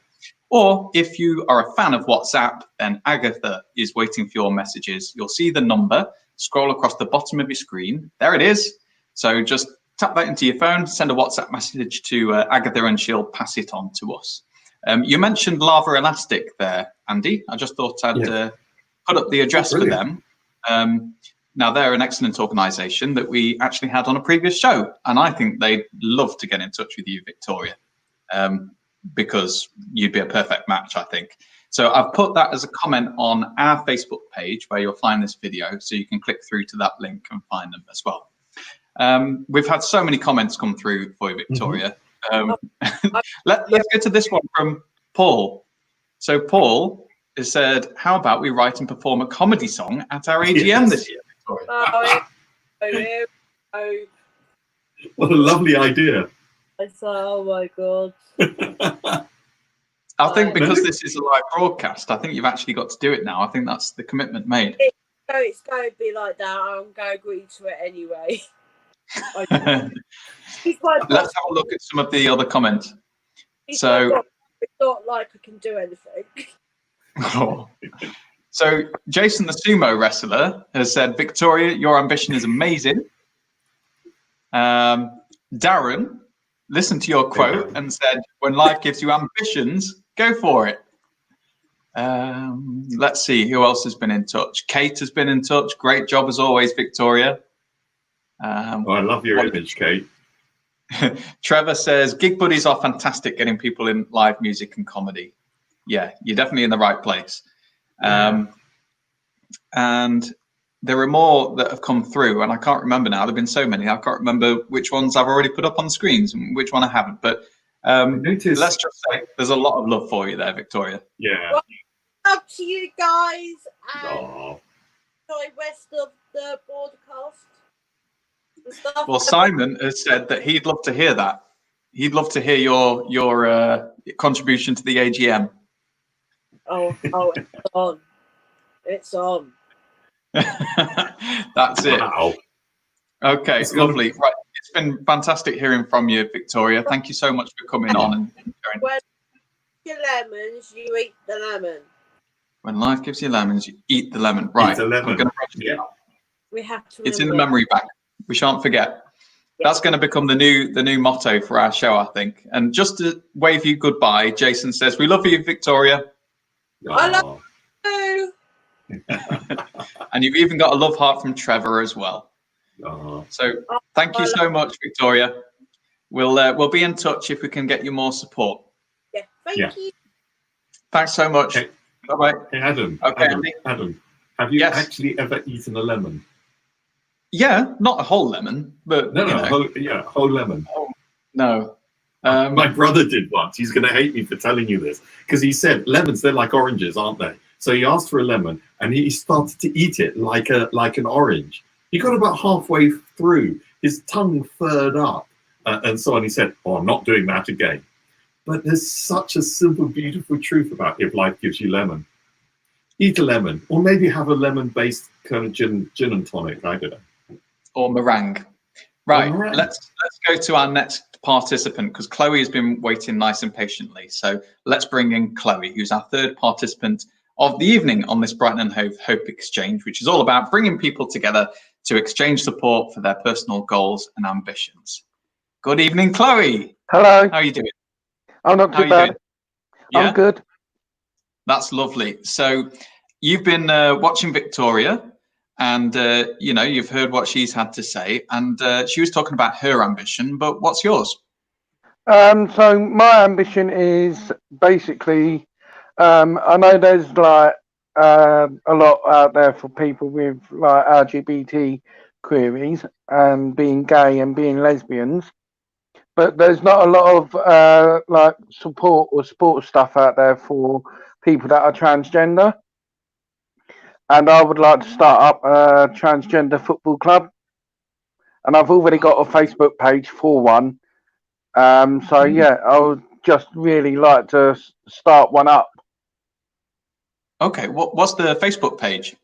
Or if you are a fan of WhatsApp, then Agatha is waiting for your messages. You'll see the number, scroll across the bottom of your screen. There it is. So just tap that into your phone, send a WhatsApp message to Agatha, and she'll pass it on to us. You mentioned Lava Elastic there, Andy. I just thought I'd put up the address for them. Now, they're an excellent organisation that we actually had on a previous show, and I think they'd love to get in touch with you, Victoria, because you'd be a perfect match, I think. So I've put that as a comment on our Facebook page where you'll find this video, so you can click through to that link and find them as well. We've had so many comments come through for you, Victoria. Let's go to this one from Paul. So Paul has said, how about we write and perform a comedy song at our AGM this year? What a lovely idea. Oh my God. I think because this is a live broadcast, I think you've actually got to do it now. I think that's the commitment made. It's going to be like that. I'm going to agree to it anyway. Let's have a look at some of the other comments. So it's not like I can do anything. So Jason, the sumo wrestler, has said, Victoria, your ambition is amazing. Darren listened to your quote and said, when life gives you ambitions, go for it. Let's see who else has been in touch. Kate has been in touch. Great job as always, Victoria. I love your image, Kate. Trevor says, gig buddies are fantastic, getting people in live music and comedy. Yeah, you're definitely in the right place. And there are more that have come through, and I can't remember now. There have been so many. I can't remember which ones I've already put up on the screens and which one I haven't. But let's just say there's a lot of love for you there, Victoria. Yeah. Well, up to you guys, and enjoy rest of the broadcast. Well, Simon has said that he'd love to hear that. He'd love to hear your contribution to the AGM. Oh, it's on. It's on. That's it. Wow. Okay, it's lovely. Right, it's been fantastic hearing from you, Victoria. Thank you so much for coming on and sharing. When you lemons, you eat the lemon. When life gives you lemons, you eat the lemon. Right. Eat the lemon. We have to. It's in the memory bank. We shan't forget. Yeah. That's going to become the new motto for our show, I think. And just to wave you goodbye, Jason says, "We love you, Victoria." I love you. And you've even got a love heart from Trevor as well. So thank you so much, Victoria. We'll be in touch if we can get you more support. Yeah, thank you. Thanks so much. Hey, bye-bye. Hey, Adam. Okay, Adam, have you actually ever eaten a lemon? Yeah, not a whole lemon, but whole lemon. Oh, no. My brother did once. He's going to hate me for telling you this because he said lemons, they're like oranges, aren't they? So he asked for a lemon and he started to eat it like an orange. He got about halfway through, his tongue furred up and so on. He said, "Oh, I'm not doing that again." But there's such a simple, beautiful truth about if life gives you lemon. Eat a lemon, or maybe have a lemon-based kind of gin and tonic. I don't know. Or meringue. Right, let's go to our next participant because Chloe has been waiting nice and patiently. So let's bring in Chloe, who's our third participant of the evening on this Brighton Hove Hope Exchange, which is all about bringing people together to exchange support for their personal goals and ambitions. Good evening, Chloe. Hello. How are you doing? I'm not too bad. Yeah? I'm good. That's lovely. So you've been watching Victoria and, you've heard what she's had to say. And she was talking about her ambition, but what's yours? So my ambition is basically, I know there's like a lot out there for people with like LGBT queries and being gay and being lesbians. But there's not a lot of like support or sports stuff out there for people that are transgender. And I would like to start up a transgender football club. And I've already got a Facebook page for one. So yeah, I would just really like to start one up. Okay, what's the Facebook page?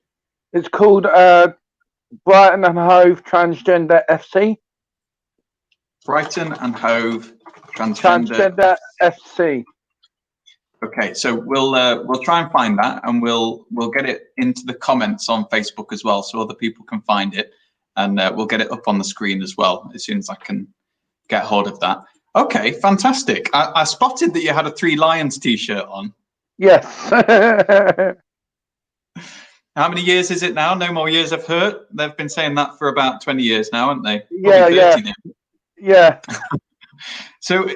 It's called Brighton and Hove Transgender FC. Brighton and Hove Transgender FC. Okay, so we'll try and find that, and we'll get it into the comments on Facebook as well, so other people can find it, and we'll get it up on the screen as well as soon as I can get hold of that. Okay, fantastic. I spotted that you had a Three Lions T-shirt on. Yes. How many years is it now? No More Years of Hurt. They've been saying that for about 20 years now, haven't they? Yeah. So,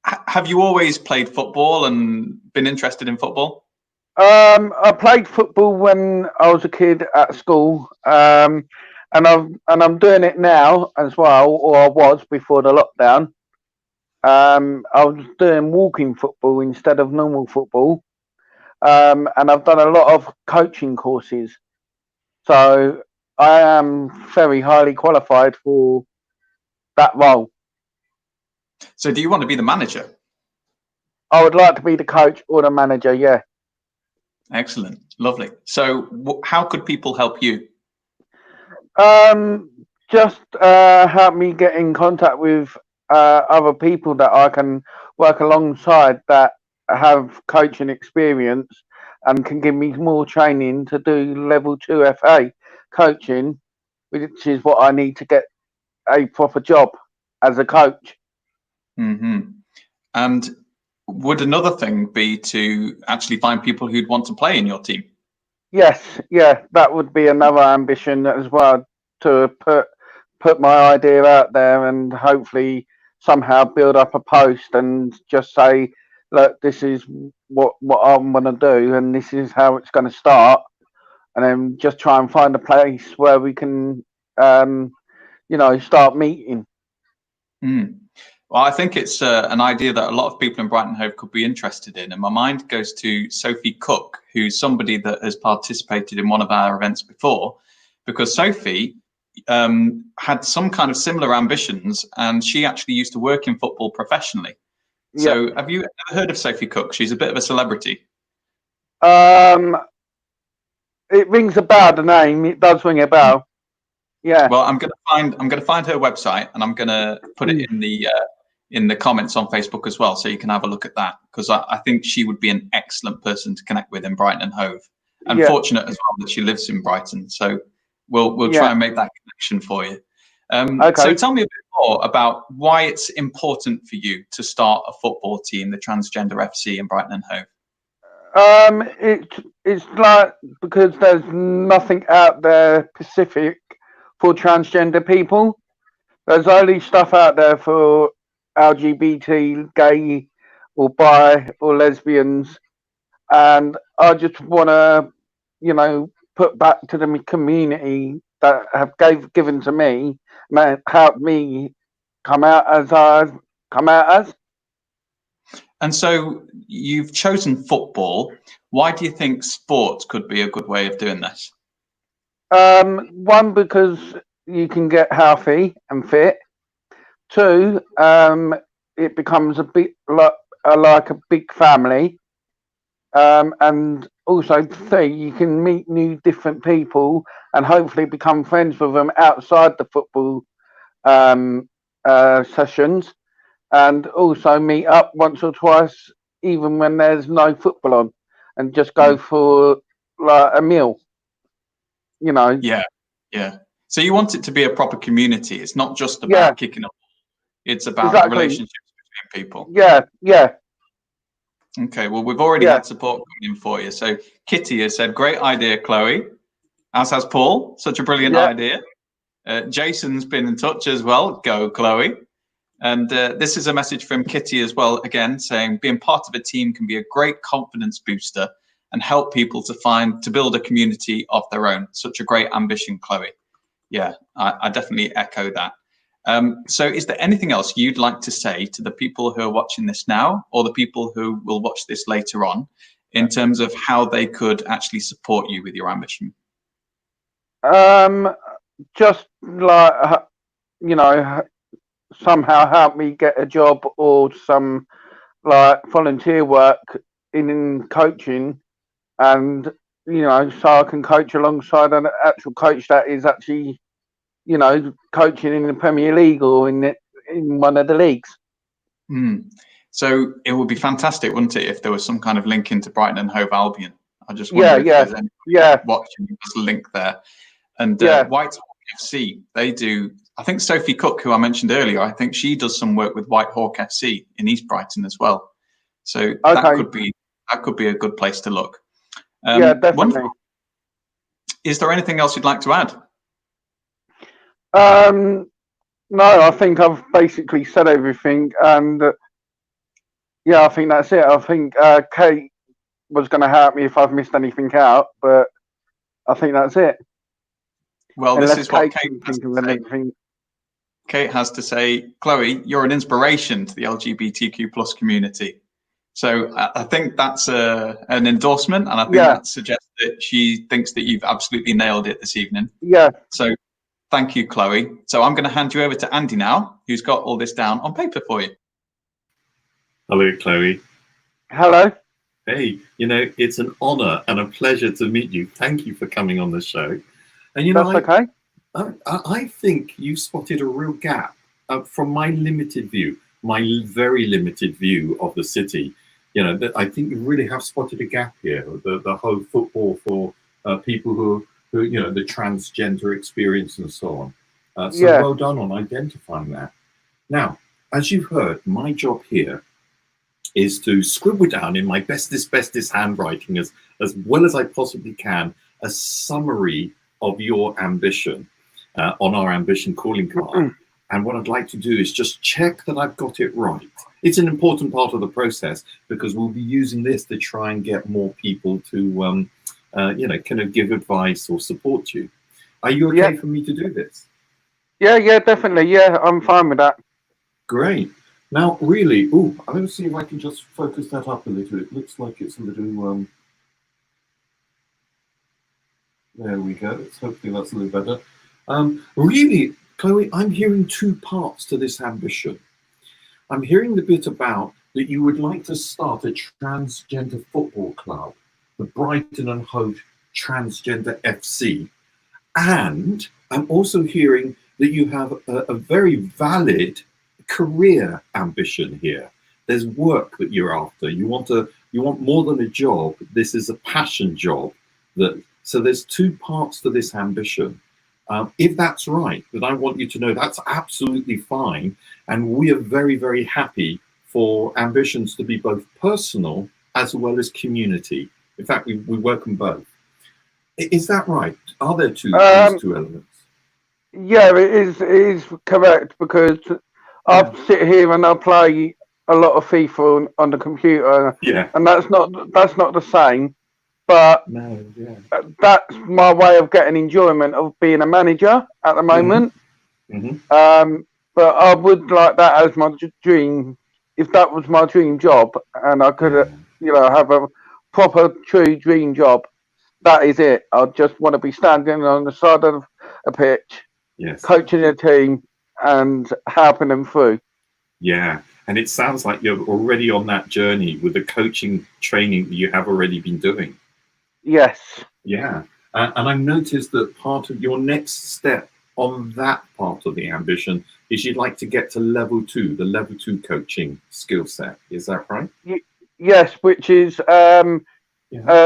have you always played football and been interested in football? I played football when I was a kid at school, and I'm doing it now as well, or I was before the lockdown. I was doing walking football instead of normal football, and I've done a lot of coaching courses, so I am very highly qualified for that role. So do you want to be the manager? I would like to be the coach or the manager, yeah. Excellent. Lovely. So how could people help you? Just help me get in contact with other people that I can work alongside that have coaching experience and can give me more training to do level 2 FA coaching, which is what I need to get a proper job as a coach. And would another thing be to actually find people who'd want to play in your team? Yes, yeah, that would be another ambition as well, to put my idea out there and hopefully somehow build up a post and just say, look, this is what I'm going to do and this is how it's going to start, and then just try and find a place where we can start meeting. Well, I think it's an idea that a lot of people in Brighton Hove could be interested in. And my mind goes to Sophie Cook, who's somebody that has participated in one of our events before, because Sophie had some kind of similar ambitions, and she actually used to work in football professionally. So have you ever heard of Sophie Cook? She's a bit of a celebrity. It rings a bell, the name. It does ring a bell. Yeah. Well, I'm gonna find her website, and I'm gonna put it in the comments on Facebook as well, so you can have a look at that, because I think she would be an excellent person to connect with in Brighton Hove, and fortunate as well that she lives in Brighton. So we'll try and make that connection for you. So tell me a bit more about why it's important for you to start a football team, the Transgender FC in Brighton Hove. It's like, because there's nothing out there specific for transgender people. There's only stuff out there for LGBT, gay, or bi, or lesbians, and I just want to, put back to the community that have given to me, and helped me come out as I've come out as. And so you've chosen football. Why do you think sport could be a good way of doing this? One, because you can get healthy and fit. Two, it becomes a bit like a big family. And also, three, you can meet new different people and hopefully become friends with them outside the football sessions, and also meet up once or twice, even when there's no football on, and just go for like a meal. Yeah. So you want it to be a proper community. It's not just about kicking up. It's about relationships between people. Yeah. Okay, well, we've already had support coming in for you. So Kitty has said, great idea, Chloe, as has Paul. Such a brilliant idea. Jason's been in touch as well. Go, Chloe. And this is a message from Kitty as well, again, saying being part of a team can be a great confidence booster and help people to build a community of their own. Such a great ambition, Chloe. Yeah, I definitely echo that. So is there anything else you'd like to say to the people who are watching this now, or the people who will watch this later on, in terms of how they could actually support you with your ambition? Just like, somehow help me get a job or some like volunteer work in coaching, and so I can coach alongside an actual coach that is actually coaching in the Premier League or in one of the leagues. So it would be fantastic, wouldn't it, if there was some kind of link into Brighton and Hove Albion? I just wonder if there's any watching, there's a link there. And White Hawk FC, they do. I think Sophie Cook, who I mentioned earlier, I think she does some work with White Hawk FC in East Brighton as well. So that could be a good place to look. Yeah, definitely. Wonderful. Is there anything else you'd like to add? No, I think I've basically said everything, and I think that's it. I think Kate was going to help me if I've missed anything out, but I think that's it. Well, unless this is what Kate has to say. anything. Kate has to say, Chloe, you're an inspiration to the LGBTQ plus community. So I think that's an endorsement, and I think that suggests that she thinks that you've absolutely nailed it this evening. Yeah. So thank you, Chloe. So I'm going to hand you over to Andy now, who's got all this down on paper for you. Hello, Chloe. Hello. Hey, it's an honor and a pleasure to meet you. Thank you for coming on the show. And that's okay. I think you spotted a real gap from my limited view, my very limited view of the city. You know, I think you really have spotted a gap here. The whole football for people who you know, the transgender experience and so on. So Yeah. well done on identifying that. Now, as you've heard, my job here is to scribble down in my bestest handwriting as well as I possibly can a summary of your ambition on our ambition calling card. And what I'd like to do is just check that I've got it right. It's an important part of the process because we'll be using this to try and get more people to, you know, kind of give advice or support you. Are you okay for me to do this? Yeah, definitely. Yeah, I'm fine with that. Great. Now, really, I'm going to see if I can just focus that up a little. It looks like it's a little, there we go. Hopefully that's a little better. Really, Chloe, I'm hearing two parts to this ambition. I'm hearing the bit about that you would like to start a transgender football club, the Brighton and Hove Transgender FC. And I'm also hearing that you have a very valid career ambition here. There's work that you're after. You want more than a job. This is a passion job. So there's two parts to this ambition. If that's right, then I want you to know that's absolutely fine. And we are very, very happy for ambitions to be both personal as well as community. In fact, we work on both. Is that right? Are there these two elements? Yeah, it is correct because I sit here and I play a lot of FIFA on the computer, and that's not the same. But that's my way of getting enjoyment of being a manager at the moment. But I would like that as my dream. If that was my dream job, and I could, you know, have a proper, true dream job, that is it. I just want to be standing on the side of a pitch, coaching a team and helping them through. Yeah, and it sounds like you're already on that journey with the coaching training that you have already been doing. Yes. Yeah, and I've noticed that part of your next step on that part of the ambition is you'd like to get to level 2, the level 2 coaching skill set. Is that right? Yes, which is a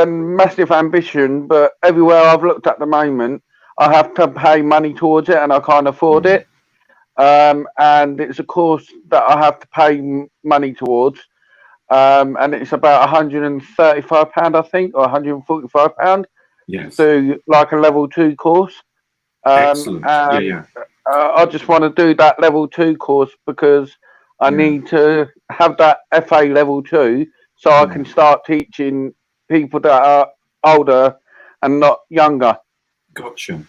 massive ambition, but everywhere I've looked at the moment, I have to pay money towards it and I can't afford it. And it's a course that I have to pay money towards. And it's about £135, I think, or £145. Yes. To like a level 2 course. Excellent. I just want to do that level 2 course because I need to have that FA level 2 so I can start teaching people that are older and not younger. Gotcha.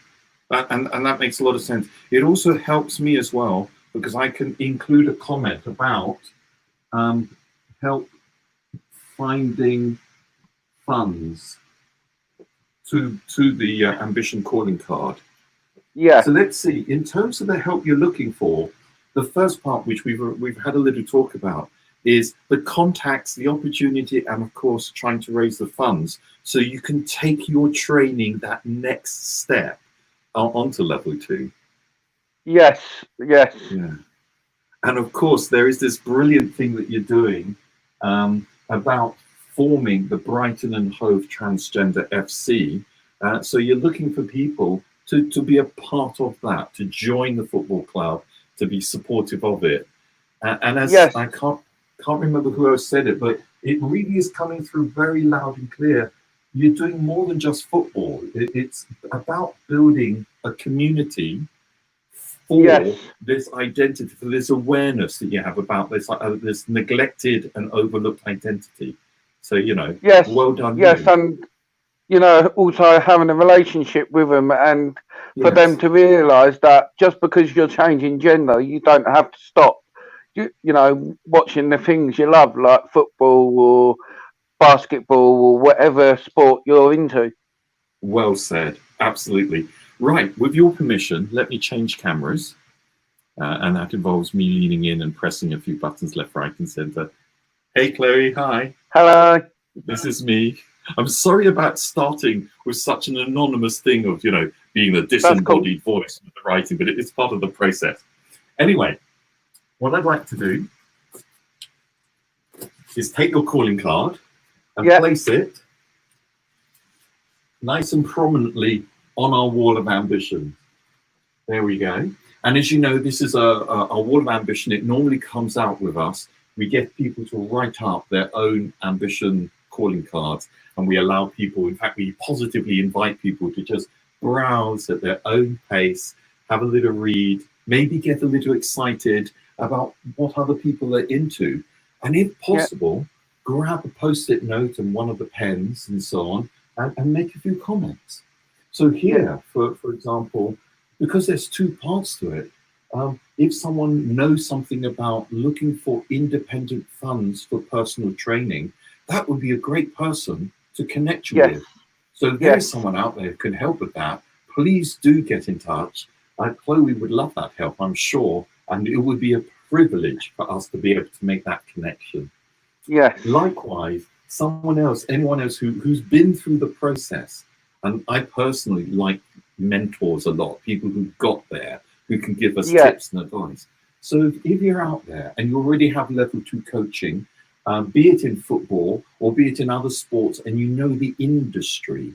And that makes a lot of sense. It also helps me as well because I can include a comment about help finding funds to the ambition calling card. Yeah. So let's see. In terms of the help you're looking for, the first part, which we've had a little talk about, is the contacts, the opportunity, and of course trying to raise the funds so you can take your training that next step onto level 2. Yes. Yeah. And of course there is this brilliant thing that you're doing about forming the Brighton and Hove Transgender FC. So you're looking for people to be a part of that, to join the football club, to be supportive of it. And as I can't remember who else said it, but it really is coming through very loud and clear. You're doing more than just football. It's about building a community for this identity, for this awareness that you have about this neglected and overlooked identity. So, you know, well done. Yes, and, you know, also having a relationship with them and for them to realise that just because you're changing gender, you don't have to stop, you know, watching the things you love, like football or basketball or whatever sport you're into. Well said. Absolutely. Right. With your permission, let me change cameras. And that involves me leaning in and pressing a few buttons left, right, and centre. Hey, Chloe. Hi. Hello. This is me. I'm sorry about starting with such an anonymous thing of, you know, being the disembodied voice with the writing, but it's part of the process. Anyway, what I'd like to do is take your calling card and Yeah. place it nice and prominently on our wall of ambition. There we go. And as you know, this is a wall of ambition. It normally comes out with us. We get people to write up their own ambition calling cards, and we allow people, in fact, we positively invite people to just browse at their own pace, have a little read, maybe get a little excited about what other people are into. And if possible, grab a post-it note and one of the pens and so on, and make a few comments. So here, for example, because there's two parts to it, if someone knows something about looking for independent funds for personal training, that would be a great person to connect you with. So if there's someone out there who can help with that, please do get in touch. Chloe would love that help, I'm sure, and it would be a privilege for us to be able to make that connection. Yes. Likewise, someone else, anyone else who's been through the process, and I personally like mentors a lot, people who got there, who can give us tips and advice. So if you're out there and you already have level 2 coaching, be it in football or be it in other sports, and you know the industry,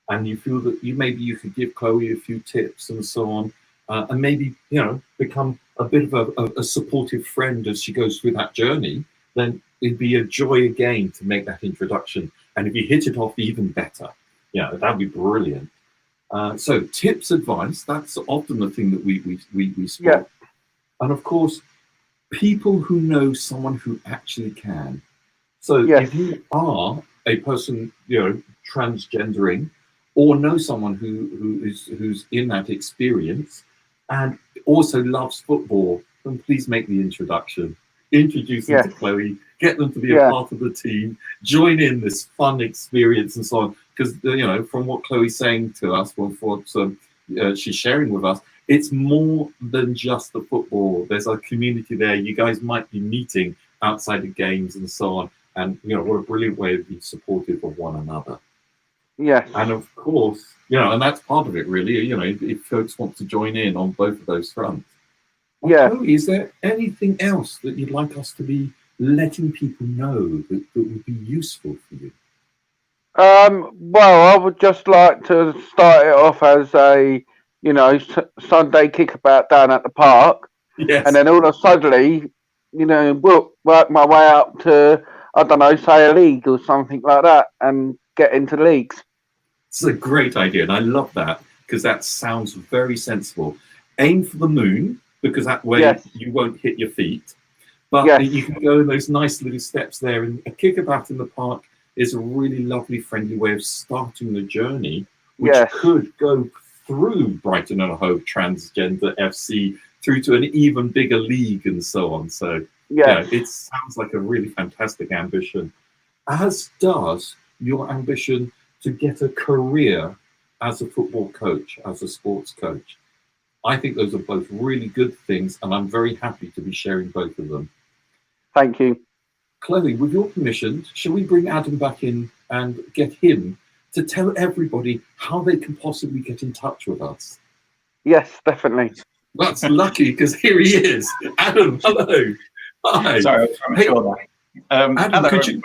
and you feel that maybe you could give Chloe a few tips and so on, and maybe, you know, become a bit of a supportive friend as she goes through that journey, then it'd be a joy again to make that introduction. And if you hit it off, even better. Yeah, that'd be brilliant. So tips, advice, that's often the thing that we spot. And of course, people who know someone who actually can. So if you are a person, you know, transgendering, or know someone who's in that experience and also loves football, then please make the introduction. Introduce them to Chloe, get them to be a part of the team, join in this fun experience and so on. Because, you know, from what Chloe's saying to us, from what she's sharing with us, it's more than just the football. There's a community there. You guys might be meeting outside of games and so on. And, you know, what a brilliant way of being supportive of one another. Yes. And of course, you know, and that's part of it, really, you know, if folks want to join in on both of those fronts. Chloe, is there anything else that you'd like us to be letting people know that would be useful for you? Well, I would just like to start it off as a, you know, Sunday kickabout down at the park. Yes. And then all of a sudden, you know, work my way up to, I don't know, say a league or something like that, and get into leagues. It's a great idea, and I love that, because that sounds very sensible. Aim for the moon, because that way you won't hit your feet. But you can go in those nice little steps there, and a kickabout in the park is a really lovely, friendly way of starting the journey, which could go through Brighton and Hove Transgender FC through to an even bigger league and so on. So yeah, it sounds like a really fantastic ambition, as does your ambition to get a career as a football coach, as a sports coach. I think those are both really good things, and I'm very happy to be sharing both of them. Thank you. Chloe, with your permission, shall we bring Adam back in and get him to tell everybody how they can possibly get in touch with us? Yes, definitely. That's lucky, because here he is. Adam, hello. Hi. Sorry, I'm sure that. Adam, could you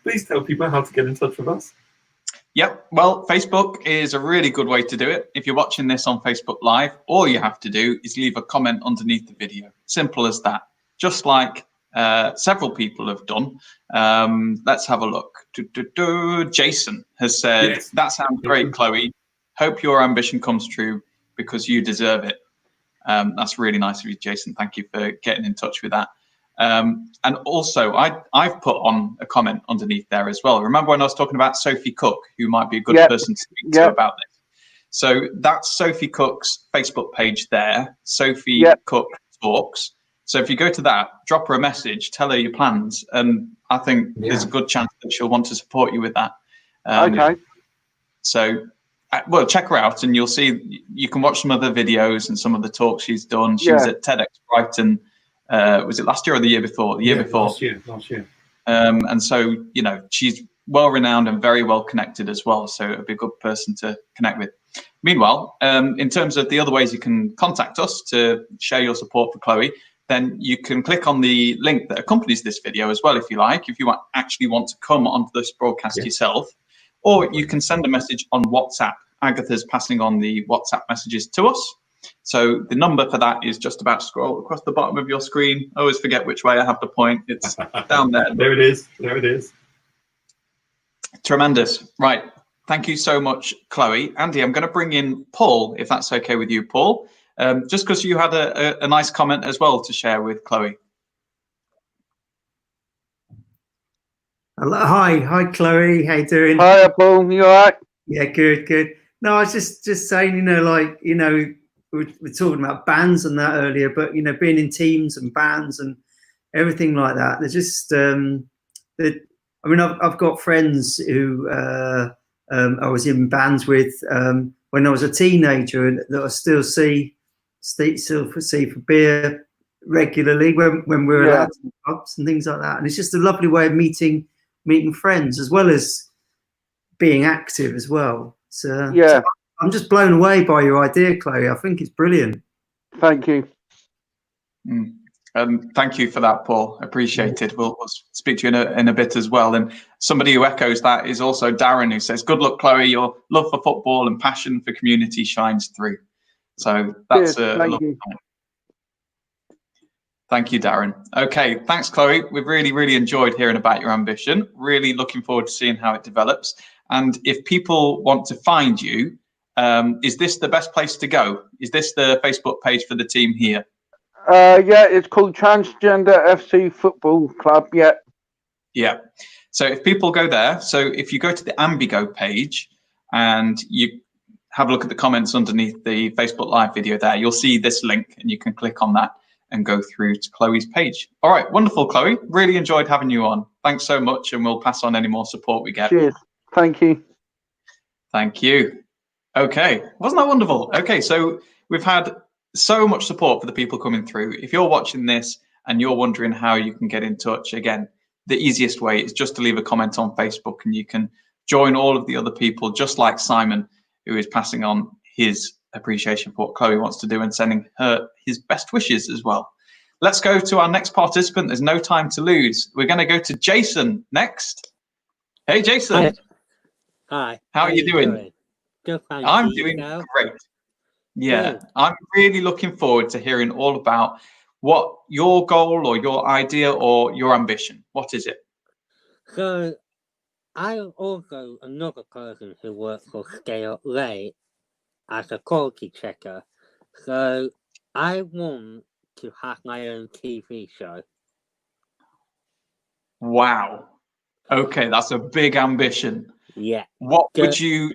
please tell people how to get in touch with us? Yep. Well, Facebook is a really good way to do it. If you're watching this on Facebook Live, all you have to do is leave a comment underneath the video. Simple as that. Just like several people have done. Let's have a look. Jason has said, that sounds great, Chloe. Hope your ambition comes true because you deserve it. That's really nice of you, Jason. Thank you for getting in touch with that. And also, I've put on a comment underneath there as well. Remember when I was talking about Sophie Cook, who might be a good person to speak to about this? So that's Sophie Cook's Facebook page there, Sophie Cook Talks. So if you go to that, drop her a message, tell her your plans, and I think there's a good chance that she'll want to support you with that. Okay. So, well, check her out, and you'll see, you can watch some of the videos and some of the talks she's done. She was at TEDx Brighton. Was it last year or the year before? The year before. Last year. And so, you know, she's well renowned and very well connected as well. So it'd be a good person to connect with. Meanwhile, in terms of the other ways you can contact us to share your support for Chloe, then you can click on the link that accompanies this video as well, if you like, if you actually want to come onto this broadcast yourself, or you can send a message on WhatsApp. Agatha's passing on the WhatsApp messages to us. So the number for that is just about to scroll across the bottom of your screen. I always forget which way I have to point. It's down there. There it is. There it is. Tremendous. Right. Thank you so much, Chloe. Andy, I'm going to bring in Paul, if that's okay with you, Paul, just because you had a nice comment as well to share with Chloe. Hi, Chloe. How you doing? Hi, Paul. You all right? Yeah, good. No, I was just saying, we're talking about bands and that earlier, but being in teams and bands and everything like that. They're just, I've got friends who I was in bands with when I was a teenager, and that I still see for beer regularly when we're allowed to pubs and things like that. And it's just a lovely way of meeting friends as well as being active as well. So I'm just blown away by your idea, Chloe. I think it's brilliant. Thank you. Thank you for that, Paul. Appreciated. We'll speak to you in a bit as well. And somebody who echoes that is also Darren, who says, "Good luck, Chloe. Your love for football and passion for community shines through." So that's a lovely comment. Thank you, Darren. Okay, thanks, Chloe. We've really enjoyed hearing about your ambition. Really looking forward to seeing how it develops. And if people want to find you, is this the best place to go? Is this the Facebook page for the team here? Yeah, it's called Transgender FC Football Club. Yeah. So if people go there, so if you go to the Ambigo page and you have a look at the comments underneath the Facebook Live video there, you'll see this link and you can click on that and go through to Chloe's page. All right, wonderful, Chloe. Really enjoyed having you on. Thanks so much, and we'll pass on any more support we get. Cheers. Thank you. Thank you. Okay, wasn't that wonderful? Okay, so we've had so much support for the people coming through. If you're watching this and you're wondering how you can get in touch, again, the easiest way is just to leave a comment on Facebook, and you can join all of the other people, just like Simon, who is passing on his appreciation for what Chloe wants to do and sending her his best wishes as well. Let's go to our next participant. There's no time to lose. We're going to go to Jason next. Hey, Jason. Hi. How are you doing? Good, thank I'm you. doing great. Yeah, I'm really looking forward to hearing all about what your goal or your idea or your ambition. What is it? So, I'm also another person who works for Scale Late as a quality checker. So, I want to have my own TV show. Wow. Okay, that's a big ambition. Yeah. What would you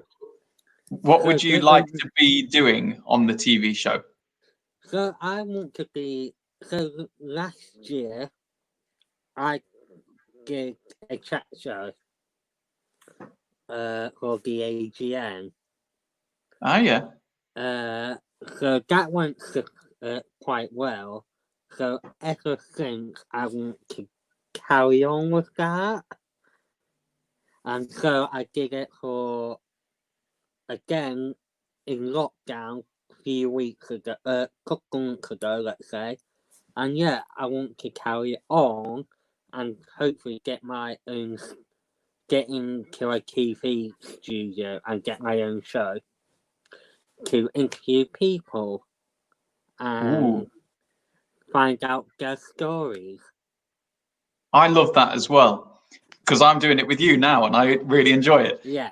like to be doing on the TV show? So I want to be. So last year, I did a chat show for the AGN. Oh yeah. So that went quite well. So ever since, I want to carry on with that. And so I did it for, again, in lockdown a few weeks ago, couple months ago, let's say. And yeah, I want to carry it on and hopefully get into a TV studio and get my own show to interview people and find out their stories. I love that as well, because I'm doing it with you now and I really enjoy it. Yeah.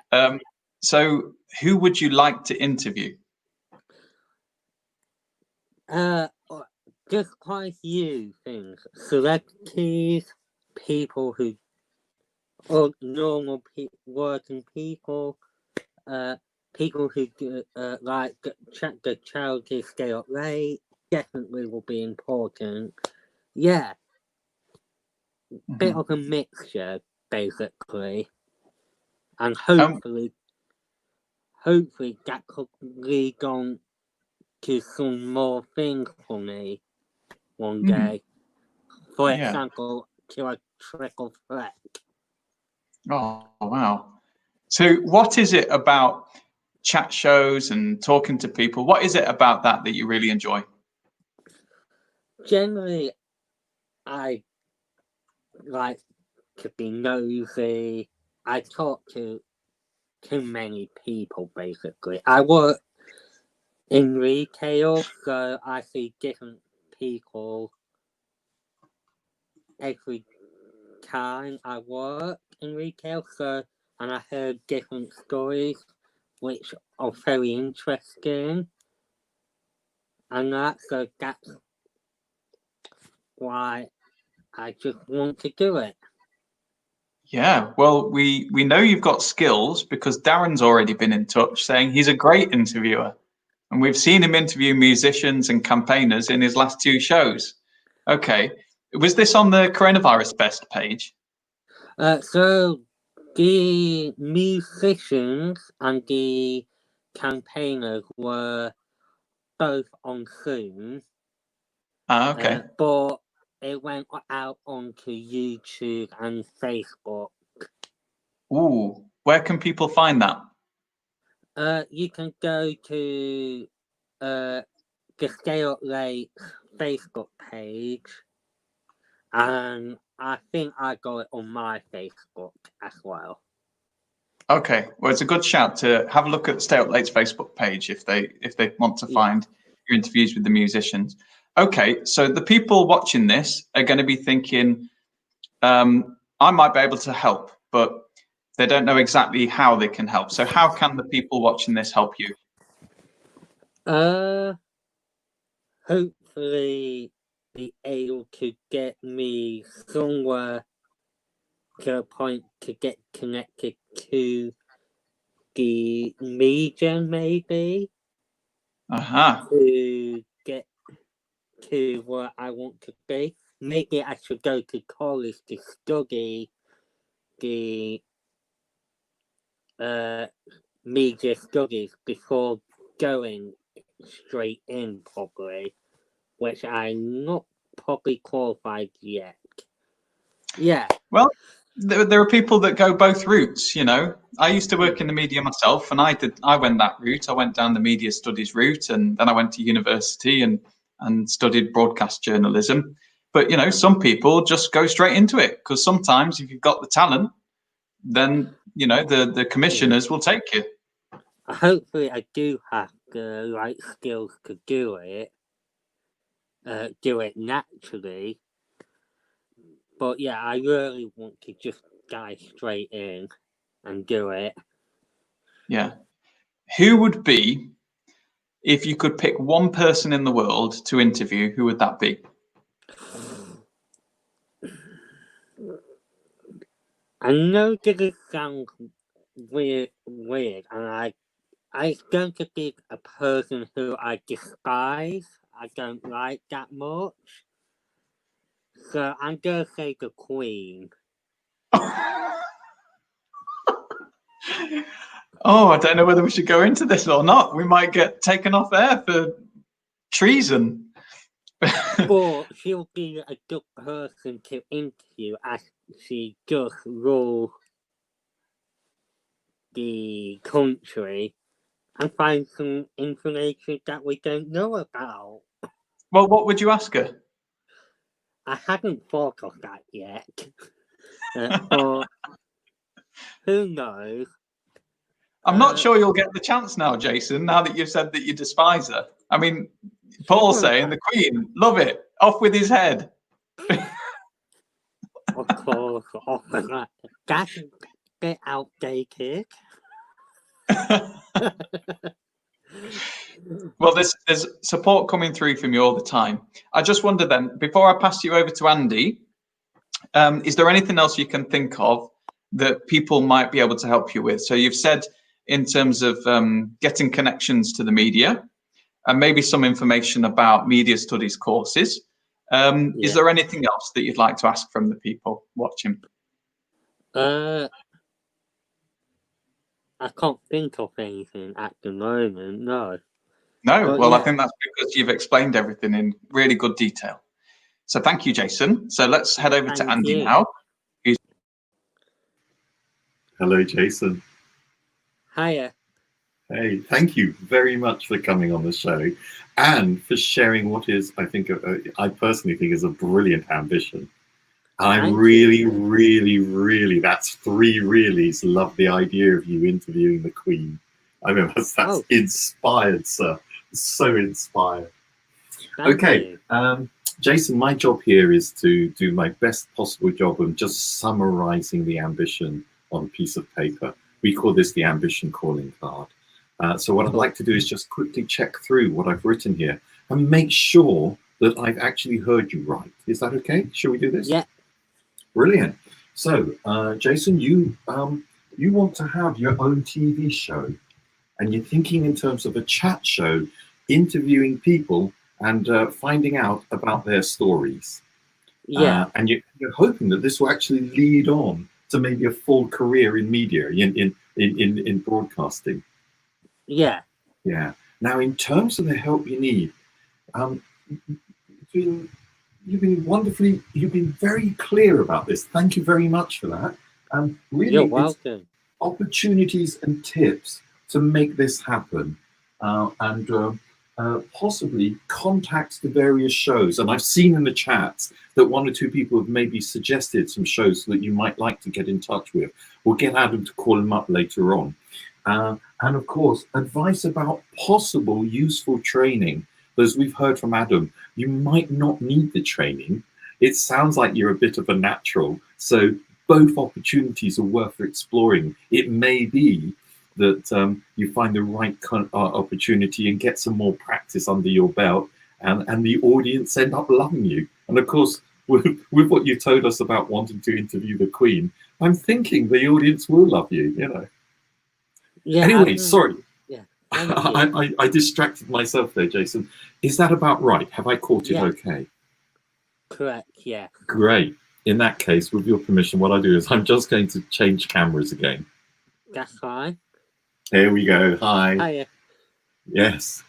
So who would you like to interview? Just quite a few things. Celebrities, people who are normal working people, people who like the charity Scale Late definitely will be important. Yeah. Bit of a mixture, basically. And hopefully that could lead on to some more things for me one day. For example, to a trickle threat. Oh, wow. So what is it about chat shows and talking to people? What is it about that you really enjoy? generally, I like to be nosy. I talk to too many people, basically. I work in retail, so I see different people every time I work in retail, and I heard different stories which are very interesting, and so that's why I just want to do it. Yeah, well, we know you've got skills because Darren's already been in touch saying he's a great interviewer. And we've seen him interview musicians and campaigners in his last 2 shows. Okay. Was this on the Coronavirus Fest page? So the musicians and the campaigners were both on Zoom. Okay. But it went out onto YouTube and Facebook. Ooh, where can people find that? You can go to the Stay Up Late Facebook page, and I think I got it on my Facebook as well. Okay, well, it's a good shout to have a look at Stay Up Late's Facebook page if they want to find your interviews with the musicians. Okay, so the people watching this are going to be thinking, I might be able to help, but they don't know exactly how they can help. So how can the people watching this help you? Hopefully be able to get me somewhere to a point to get connected to the media, maybe, to get to where I want to be. Maybe I should go to college to study the media studies before going straight in, probably, which I'm not probably qualified yet. Yeah. Well, there are people that go both routes, you know. I used to work in the media myself, and I went that route. I went down the media studies route, and then I went to university and studied broadcast journalism. But, you know, some people just go straight into it because sometimes if you've got the talent, then, you know, the commissioners will take you. Hopefully I do have the right skills to do it naturally. But yeah, I really want to just dive straight in and do it. Yeah. Who would be, if you could pick one person in the world to interview, who would that be? I know this sounds weird, and it's going to be a person who I despise. I don't like that much. So I'm going to say the Queen. Oh, I don't know whether we should go into this or not. We might get taken off air for treason. But she'll be a good person to interview as she does rule the country and find some information that we don't know about. Well, what would you ask her? I hadn't thought of that yet. But who knows? I'm not sure you'll get the chance now, Jason, now that you've said that you despise her. I mean, Paul's saying the Queen, love it, off with his head. Of course, that's a bit outdated. Well, there's support coming through from you all the time. I just wonder then, before I pass you over to Andy, is there anything else you can think of that people might be able to help you with? So you've said in terms of getting connections to the media and maybe some information about media studies courses. Is there anything else that you'd like to ask from the people watching? I can't think of anything at the moment, no. No, But well, yeah. I think that's because you've explained everything in really good detail. So thank you, Jason. So let's head over to Thank Andy you. now. Hello, Jason. Hiya. Hey, thank you very much for coming on the show and for sharing what is, I think, I personally think is a brilliant ambition. I Thank really, you. really, that's 3 reallys, love the idea of you interviewing the Queen. I mean, that's Oh. inspired, sir. So inspired. Thank Okay, you. Jason, my job here is to do my best possible job of just summarizing the ambition on a piece of paper. We call this the ambition calling card. So what I'd like to do is just quickly check through what I've written here and make sure that I've actually heard you right. Is that okay? Shall we do this? Yeah. Brilliant. So, Jason, you want to have your own TV show, and you're thinking in terms of a chat show, interviewing people and finding out about their stories. Yeah. And you're hoping that this will actually lead on to maybe a full career in media, in broadcasting. Yeah. Yeah. Now, in terms of the help you need, you've been very clear about this. Thank you very much for that. Really, You're welcome. Opportunities and tips to make this happen, and possibly contact the various shows. And I've seen in the chats that 1 or 2 people have maybe suggested some shows that you might like to get in touch with. We'll get Adam to call them up later on. And of course, advice about possible useful training. As we've heard from Adam, you might not need the training. It sounds like you're a bit of a natural. So both opportunities are worth exploring. It may be that you find the right opportunity and get some more practice under your belt, and the audience end up loving you. And of course, with what you told us about wanting to interview the Queen, I'm thinking the audience will love you, you know. Yeah. Anyway, sorry. Yeah. I distracted myself there, Jason. Is that about right? Have I caught it okay? Correct, yeah. Great. In that case, with your permission, what I do is I'm just going to change cameras again. That's fine. Here we go. Hi. Hiya. Yes.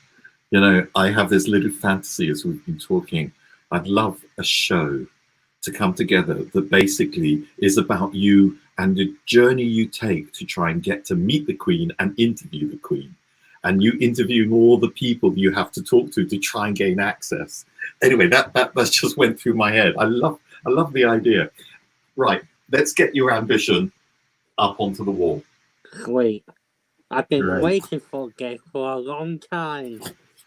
You know, I have this little fantasy as we've been talking. I'd love a show to come together that basically is about you and the journey you take to try and get to meet the Queen and interview the Queen. And you interviewing all the people you have to talk to try and gain access. Anyway, that just went through my head. I love the idea. Right, let's get your ambition up onto the wall. Sweet. I've been waiting for this for a long time.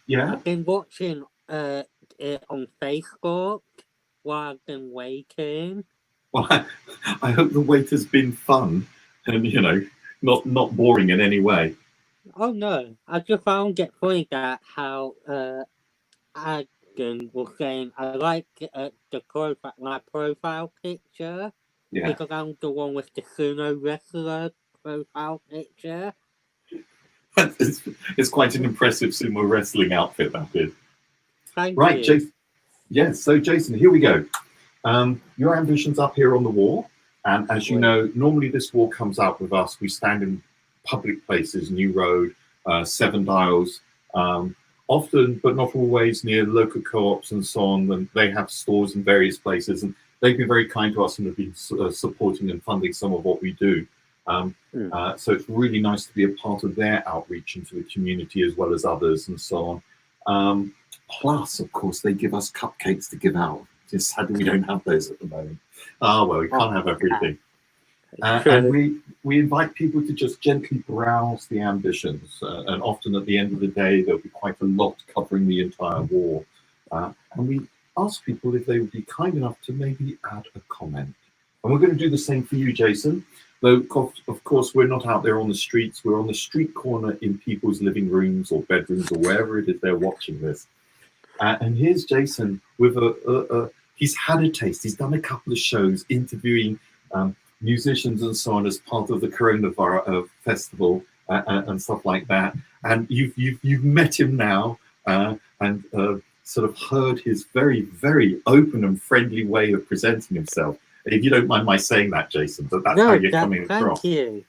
Yeah? I've been watching it on Facebook while I've been waiting. Well, I hope the wait has been fun and, you know, not boring in any way. Oh no, I just found it funny that how Adam was saying I like my profile picture because I'm the one with the sumo wrestler profile picture. It's quite an impressive sumo wrestling outfit, that is. Thank right, you. Jason. Yes, so Jason, here we go. Your ambition's up here on the wall. And as you know, normally this wall comes out with us. We stand in public places, New Road, 7 Dials, often, but not always, near local co-ops and so on. And they have stores in various places. And they've been very kind to us and have been supporting and funding some of what we do. So it's really nice to be a part of their outreach into the community as well as others and so on. Plus, of course, they give us cupcakes to give out. It's sad we don't have those at the moment. Well, we can't have everything. And we invite people to just gently browse the ambitions. And often at the end of the day, there'll be quite a lot covering the entire wall. And we ask people if they would be kind enough to maybe add a comment. And we're going to do the same for you, Jason. Though, of course, we're not out there on the streets. We're on the street corner in people's living rooms or bedrooms or wherever it is they're watching this. And here's Jason with he's had a taste. He's done a couple of shows interviewing musicians and so on as part of the Coronavirus festival and stuff like that. And you've met him now and sort of heard his very, very open and friendly way of presenting himself. If you don't mind my saying that, Jason, but that's how you're coming across. Thank you.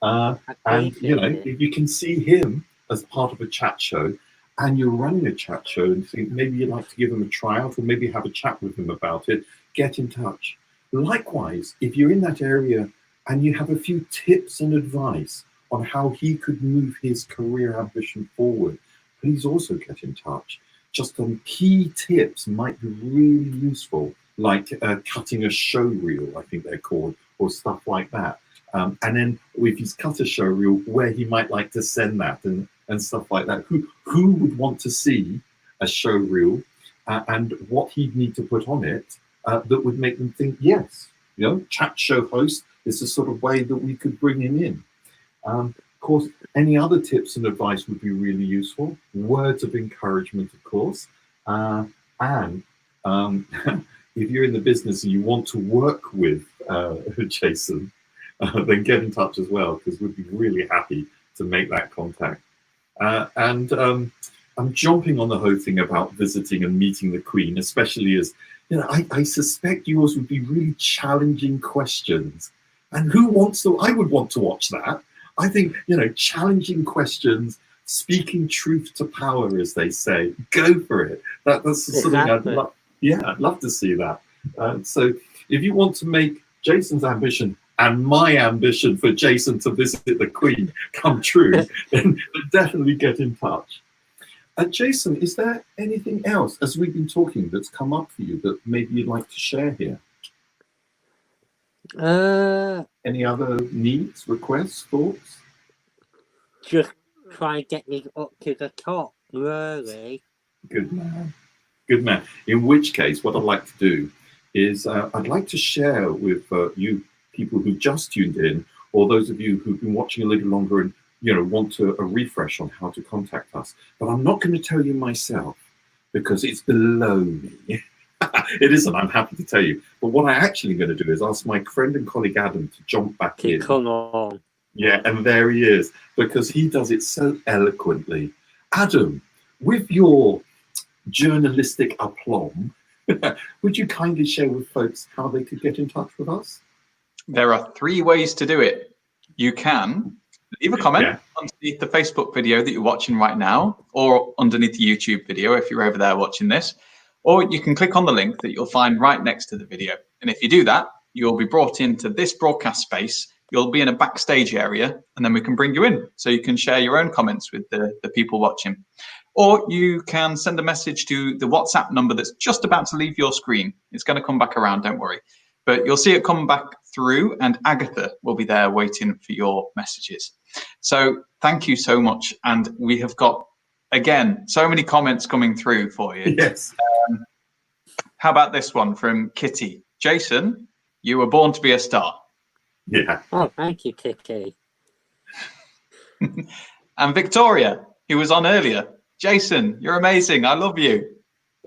And you know, if you can see him as part of a chat show, and you're running a chat show and think maybe you'd like to give him a tryout or maybe have a chat with him about it, get in touch. Likewise, if you're in that area and you have a few tips and advice on how he could move his career ambition forward, please also get in touch. Just some key tips might be really useful, like cutting a show reel, I think they're called, or stuff like that. And then if he's cut a show reel, where he might like to send that and stuff like that. Who would want to see a show reel and what he'd need to put on it that would make them think, yes, you know, chat show host is the sort of way that we could bring him in. Of course, any other tips and advice would be really useful. Words of encouragement, of course. And if you're in the business and you want to work with Jason, then get in touch as well, because we'd be really happy to make that contact. I'm jumping on the whole thing about visiting and meeting the Queen, especially as, you know, I suspect yours would be really challenging questions. And who wants to, I would want to watch that. I think, you know, challenging questions, speaking truth to power, as they say, go for it. That's something I'd love. Yeah, I'd love to see that. So if you want to make Jason's ambition and my ambition for Jason to visit the Queen come true, then definitely get in touch. Jason, is there anything else, as we've been talking, that's come up for you that maybe you'd like to share here? Any other needs, requests, thoughts? Just try and get me up to the top, really. Good man. Good man. In which case, what I'd like to do is I'd like to share with you people who just tuned in, or those of you who've been watching a little longer and, you know, want a refresh on how to contact us. But I'm not going to tell you myself because it's below me. It isn't, I'm happy to tell you. But what I'm actually going to do is ask my friend and colleague Adam to jump back in. Come on. Yeah, and there he is, because he does it so eloquently. Adam, with your journalistic aplomb, would you kindly share with folks how they could get in touch with us? There are 3 ways to do it. You can leave a comment underneath the Facebook video that you're watching right now, or underneath the YouTube video if you're over there watching this, or you can click on the link that you'll find right next to the video. And if you do that, you'll be brought into this broadcast space. You'll be in a backstage area, and then we can bring you in so you can share your own comments with the people watching. Or you can send a message to the WhatsApp number that's just about to leave your screen. It's going to come back around, don't worry. But you'll see it come back through, and Agatha will be there waiting for your messages. So thank you so much. And we have got, again, so many comments coming through for you. Yes. How about this one from Kitty? Jason, you were born to be a star. Yeah. Oh, thank you, Kitty. And Victoria, who was on earlier. Jason, you're amazing. I love you.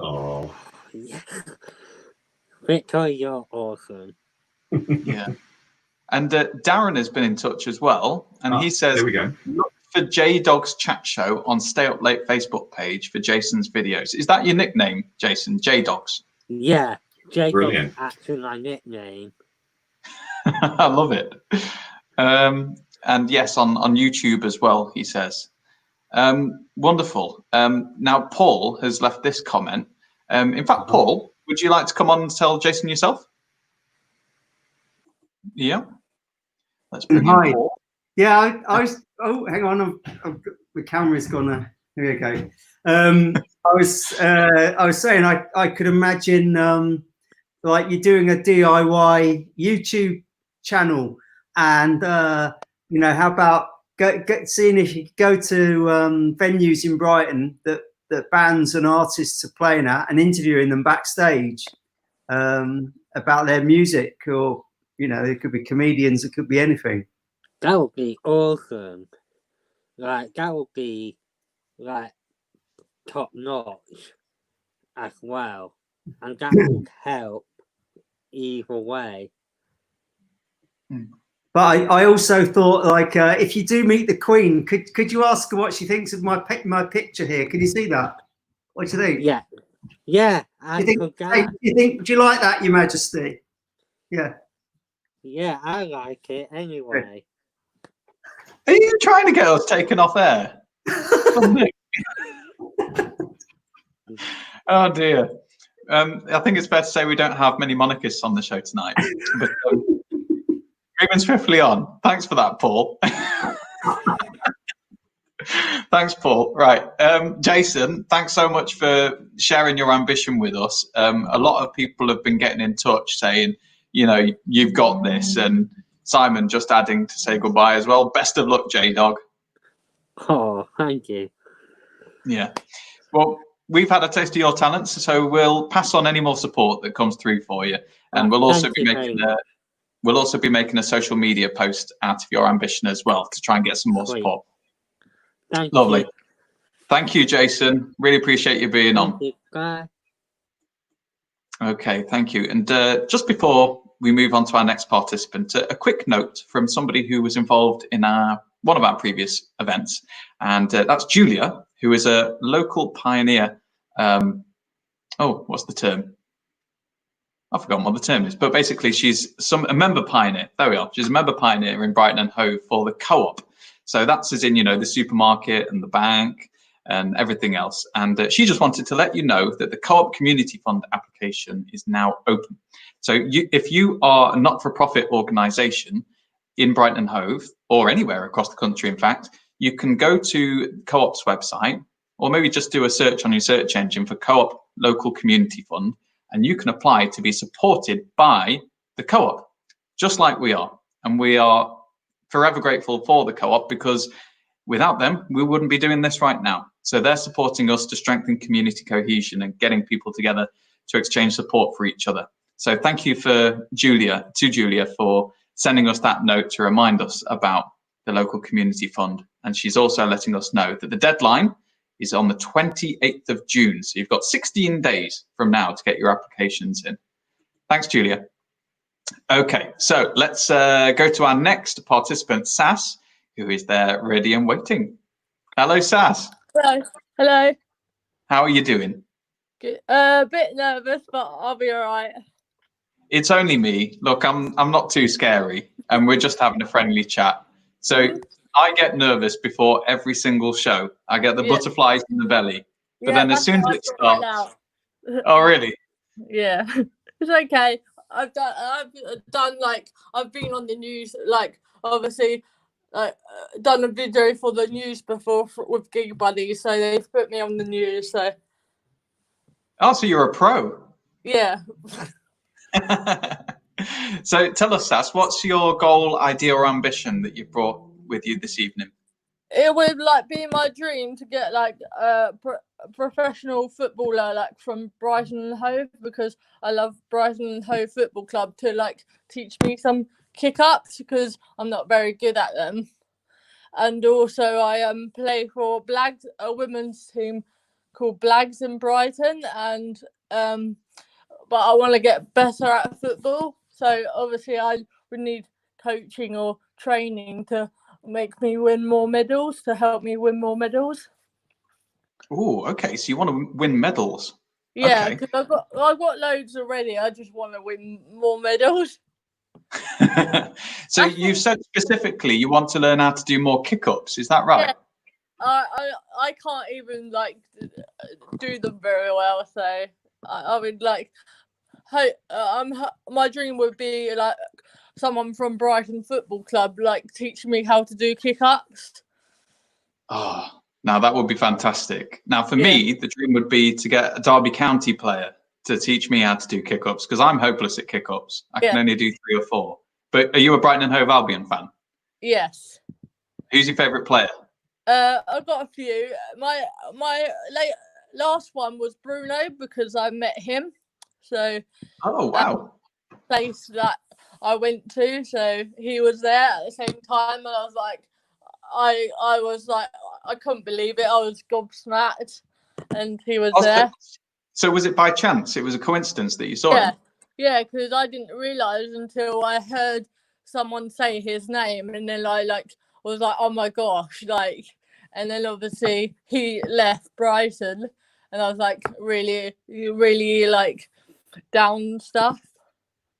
Oh. Yeah. Victoria, you're awesome. Yeah. And Darren has been in touch as well. And he says, there we go. Look for J-Dog's chat show on Stay Up Late Facebook page for Jason's videos. Is that your nickname, Jason? J-Dogs? Yeah. J-Dog's Brilliant. actually my nickname. I love it. And yes, on YouTube as well, he says. Wonderful. Now, Paul has left this comment. In fact, Paul, would you like to come on and tell Jason yourself? Yeah. Let's bring in Paul. Yeah, I was. Oh, hang on. The camera's gone. Here we go. I was saying I could imagine like you're doing a DIY YouTube channel, and you know, how about seeing if you could go to venues in Brighton that bands and artists are playing at, and interviewing them backstage about their music, or you know, it could be comedians, it could be anything. That would be awesome. Like, that would be like top notch as well, and that would help either way. But I also thought, like, if you do meet the Queen, could you ask her what she thinks of my picture here? Can you see that? What do you think? Yeah, yeah. Do you like that, Your Majesty? Yeah. Yeah, I like it anyway. Are you trying to get us taken off air? Oh dear. I think it's fair to say we don't have many monarchists on the show tonight. But moving swiftly on. Thanks for that, Paul. Thanks, Paul. Right. Jason, thanks so much for sharing your ambition with us. A lot of people have been getting in touch saying, you know, you've got this. And Simon just adding to say goodbye as well. Best of luck, J-Dog. Oh, thank you. Yeah. Well, we've had a taste of your talents, so we'll pass on any more support that comes through for you. And we'll also be making a social media post out of your ambition as well to try and get some more support. Lovely. Thank you, Jason. Really appreciate you being on. Bye. Okay, thank you. And just before we move on to our next participant, a quick note from somebody who was involved in one of our previous events, and that's Julia, who is a local pioneer. What's the term? I've forgotten what the term is, but basically she's a member pioneer. There we are. She's a member pioneer in Brighton and Hove for the co-op. So that's as in, you know, the supermarket and the bank and everything else. And she just wanted to let you know that the Co-op Community Fund application is now open. So if you are a not-for-profit organisation in Brighton and Hove, or anywhere across the country, in fact, you can go to Co-op's website, or maybe just do a search on your search engine for Co-op Local Community Fund, and you can apply to be supported by the Co-op, just like we are. And we are forever grateful for the Co-op, because without them, we wouldn't be doing this right now. So they're supporting us to strengthen community cohesion and getting people together to exchange support for each other. So thank you to Julia for sending us that note to remind us about the Local Community Fund. And she's also letting us know that the deadline is on the 28th of June. So you've got 16 days from now to get your applications in. Thanks, Julia. Okay, so let's go to our next participant, Sass, who is there ready and waiting. Hello, Sass. Hello. Hello. How are you doing? Good. A bit nervous, but I'll be all right. It's only me. Look, I'm not too scary, and we're just having a friendly chat. So I get nervous before every single show. I get the butterflies in the belly, but then as soon as it starts, oh really? Yeah, it's okay. I've done like I've been on the news, like obviously, like done a video for the news before with Gig Buddies, so they've put me on the news. So. Oh, so you're a pro? Yeah. So tell us, Sass, what's your goal, idea, or ambition that you brought with you this evening? It would like be my dream to get like a professional footballer like from Brighton Hove, because I love Brighton Hove Football Club, to like teach me some kick ups, because I'm not very good at them. And also I play for Blags, a women's team called Blags in Brighton, and but I want to get better at football. So obviously I would need coaching or training to make me win more medals, to help me win more medals. Oh, okay. So you want to win medals? Yeah, because I've got loads already. I just want to win more medals. So you've said specifically you want to learn how to do more kick-ups. Is that right? Yeah. I can't even like do them very well. So I would like. My dream would be like someone from Brighton Football Club, like teach me how to do kick-ups. Oh, now that would be fantastic. Now for me, the dream would be to get a Derby County player to teach me how to do kick-ups, because I'm hopeless at kick-ups. I can only do 3 or 4. But are you a Brighton and Hove Albion fan? Yes. Who's your favourite player? I've got a few. My last one was Bruno, because I met him. So. Oh wow. Place that I went to, so he was there at the same time, and I was like, I was like, I couldn't believe it. I was gobsmacked, and he was there. So was it by chance? It was a coincidence that you saw him? Yeah, because I didn't realise until I heard someone say his name, and then I was like, oh my gosh, like, and then obviously he left Brighton, and I was like, really, really like down stuff.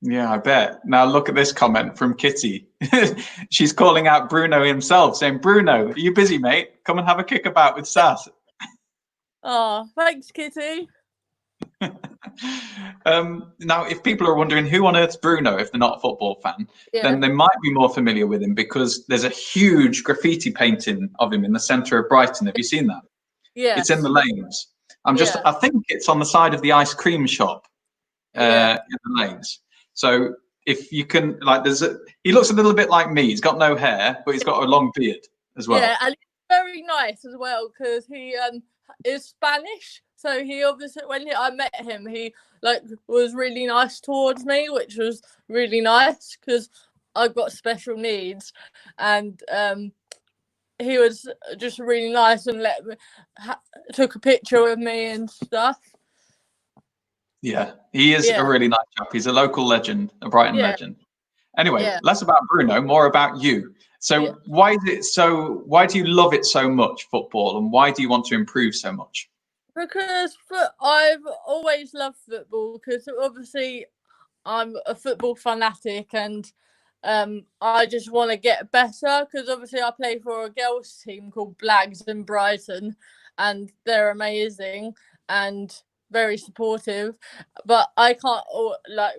Yeah, I bet. Now look at this comment from Kitty. She's calling out Bruno himself, saying, Bruno, are you busy, mate? Come and have a kick about with Sass. Oh, thanks, Kitty. Now, if people are wondering who on earth's Bruno, if they're not a football fan, Yeah. then they might be more familiar with him because there's a huge graffiti painting of him in the centre of Brighton. Have you seen that? Yeah. It's in the lanes. I think it's on the side of the ice cream shop in the lanes. So if you can, like, he looks a little bit like me. He's got no hair, but he's got a long beard as well. Yeah, and he's very nice as well because he is Spanish. So he obviously, I met him, he like was really nice towards me, which was really nice because I've got special needs, and he was just really nice and took a picture with me and stuff. Yeah, he is a really nice chap. He's a local legend, a Brighton legend. Anyway, less about Bruno, more about you. So why do you love it so much, football, and why do you want to improve so much? Because I've always loved football, because obviously I'm a football fanatic, and I just want to get better, because obviously I play for a girls team called Blags in Brighton, and they're amazing and very supportive, but I can't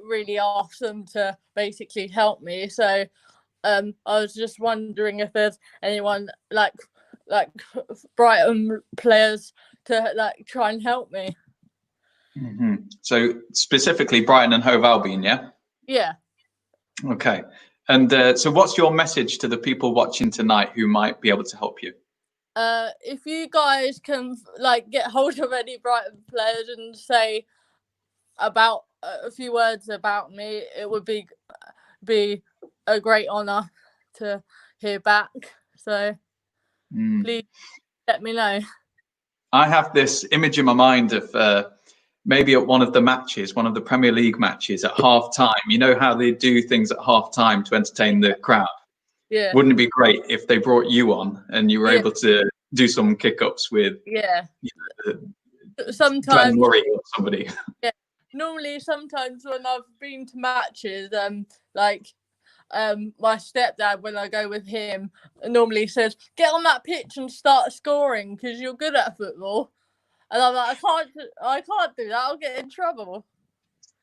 really ask them to basically help me. So I was just wondering if there's anyone like Brighton players to try and help me. Mm-hmm. So specifically Brighton and Hove Albion, yeah? Yeah. Okay. And so what's your message to the people watching tonight who might be able to help you? If you guys can get hold of any Brighton players and say about a few words about me, it would be a great honour to hear back. So please let me know. I have this image in my mind of maybe at one of the Premier League matches at half time. You know how they do things at half time to entertain the crowd? Yeah. Wouldn't it be great if they brought you on and you were able to do some kick-ups with sometimes Glenn Murray or somebody? Yeah. Normally, sometimes when I've been to matches, my stepdad, when I go with him, normally says, "Get on that pitch and start scoring because you're good at football." And I'm like, I can't do that. I'll get in trouble.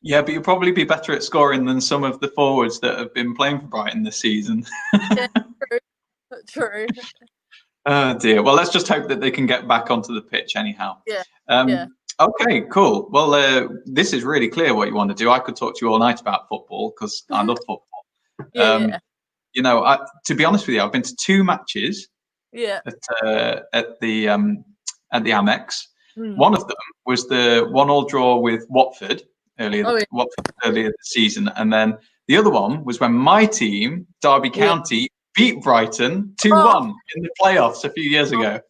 Yeah, but you'll probably be better at scoring than some of the forwards that have been playing for Brighton this season. Yeah, true. Oh dear. Well, let's just hope that they can get back onto the pitch anyhow. Yeah. Okay, cool. Well, this is really clear what you want to do. I could talk to you all night about football because I love football. You know, to be honest with you, I've been to 2 matches. At the Amex. One of them was the 1-1 draw with Watford earlier this season, and then the other one was when my team, Derby County, beat Brighton 2-1 in the playoffs a few years ago.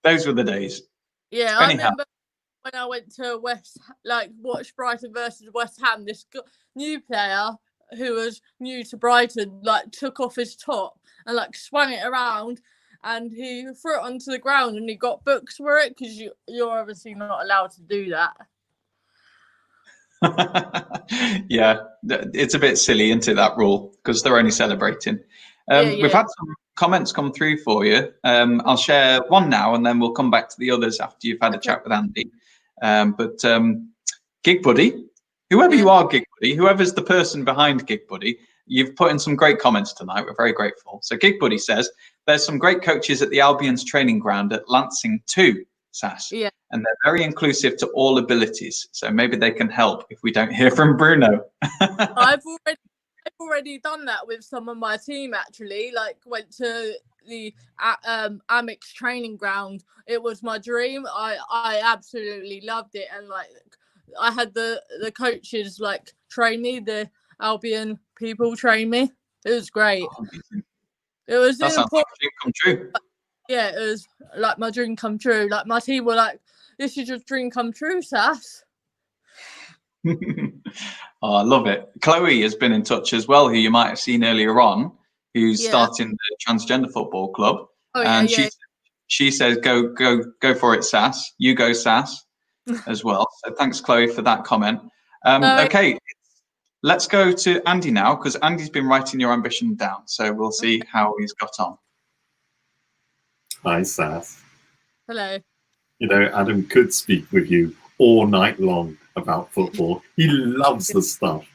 Those were the days. Yeah, I remember when I went to watch Brighton versus West Ham. This new player who was new to Brighton took off his top and swung it around, and he threw it onto the ground, and he got books for it because you're obviously not allowed to do that. Yeah, it's a bit silly, isn't it, that rule, because they're only celebrating. We've had some comments come through for you. I'll share one now, and then we'll come back to the others after you've had a chat with Andy. But Gig Buddy, whoever you are, Gig Buddy, whoever's the person behind Gig Buddy, you've put in some great comments tonight. We're very grateful. So Gig Buddy says, there's some great coaches at the Albion's training ground at Lancing too, Sass. Yeah. And they're very inclusive to all abilities. So maybe they can help if we don't hear from Bruno. I've already done that with some of my team, actually. Went to the Amex training ground. It was my dream. I absolutely loved it, and I had the coaches train me, the Albion people train me. It was great. It was that sounds like a dream come true. Yeah, it was my dream come true. My team were "This is your dream come true, Sass." Oh, I love it. Chloe has been in touch as well, who you might have seen earlier on, who's starting the Transgender Football Club. She says, go for it, Sass. You go, Sass, as well. So thanks, Chloe, for that comment. Okay, let's go to Andy now, because Andy's been writing your ambition down. So we'll see how he's got on. Hi, Sass. Hello. You know, Adam could speak with you all night long about football. He loves the stuff.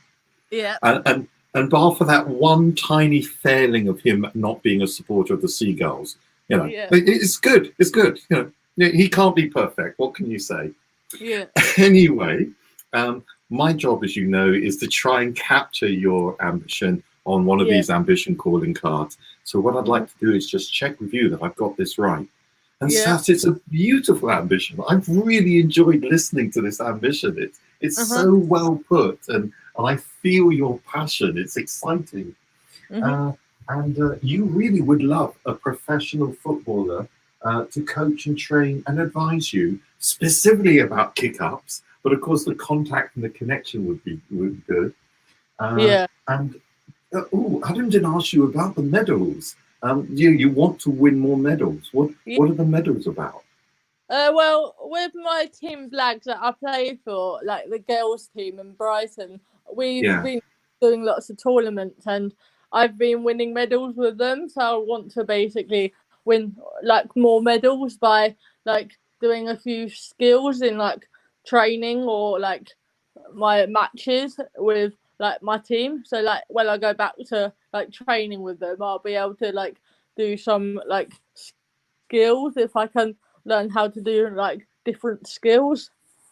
Yeah. And bar for that one tiny failing of him not being a supporter of the Seagulls, you know, Yeah. it's good. It's good. You know, he can't be perfect. What can you say? Yeah. Anyway, my job, as you know, is to try and capture your ambition on one of these ambition calling cards. So what I'd like to do is just check with you that I've got this right. And Sas, it's a beautiful ambition. I've really enjoyed listening to this ambition. It's so well put, and I feel your passion. It's exciting. And you really would love a professional footballer to coach and train and advise you specifically about kick-ups. But of course, the contact and the connection would be good. And Adam didn't ask you about the medals. You want to win more medals. What are the medals about? Well, with my team Blags that I play for, like the girls team in Brighton, we've been doing lots of tournaments and I've been winning medals with them. So I want to basically win like more medals by like doing a few skills in like training or like my matches with like my team. So like when I go back to like training with them, I'll be able to like do some like skills if I can learn how to do like different skills.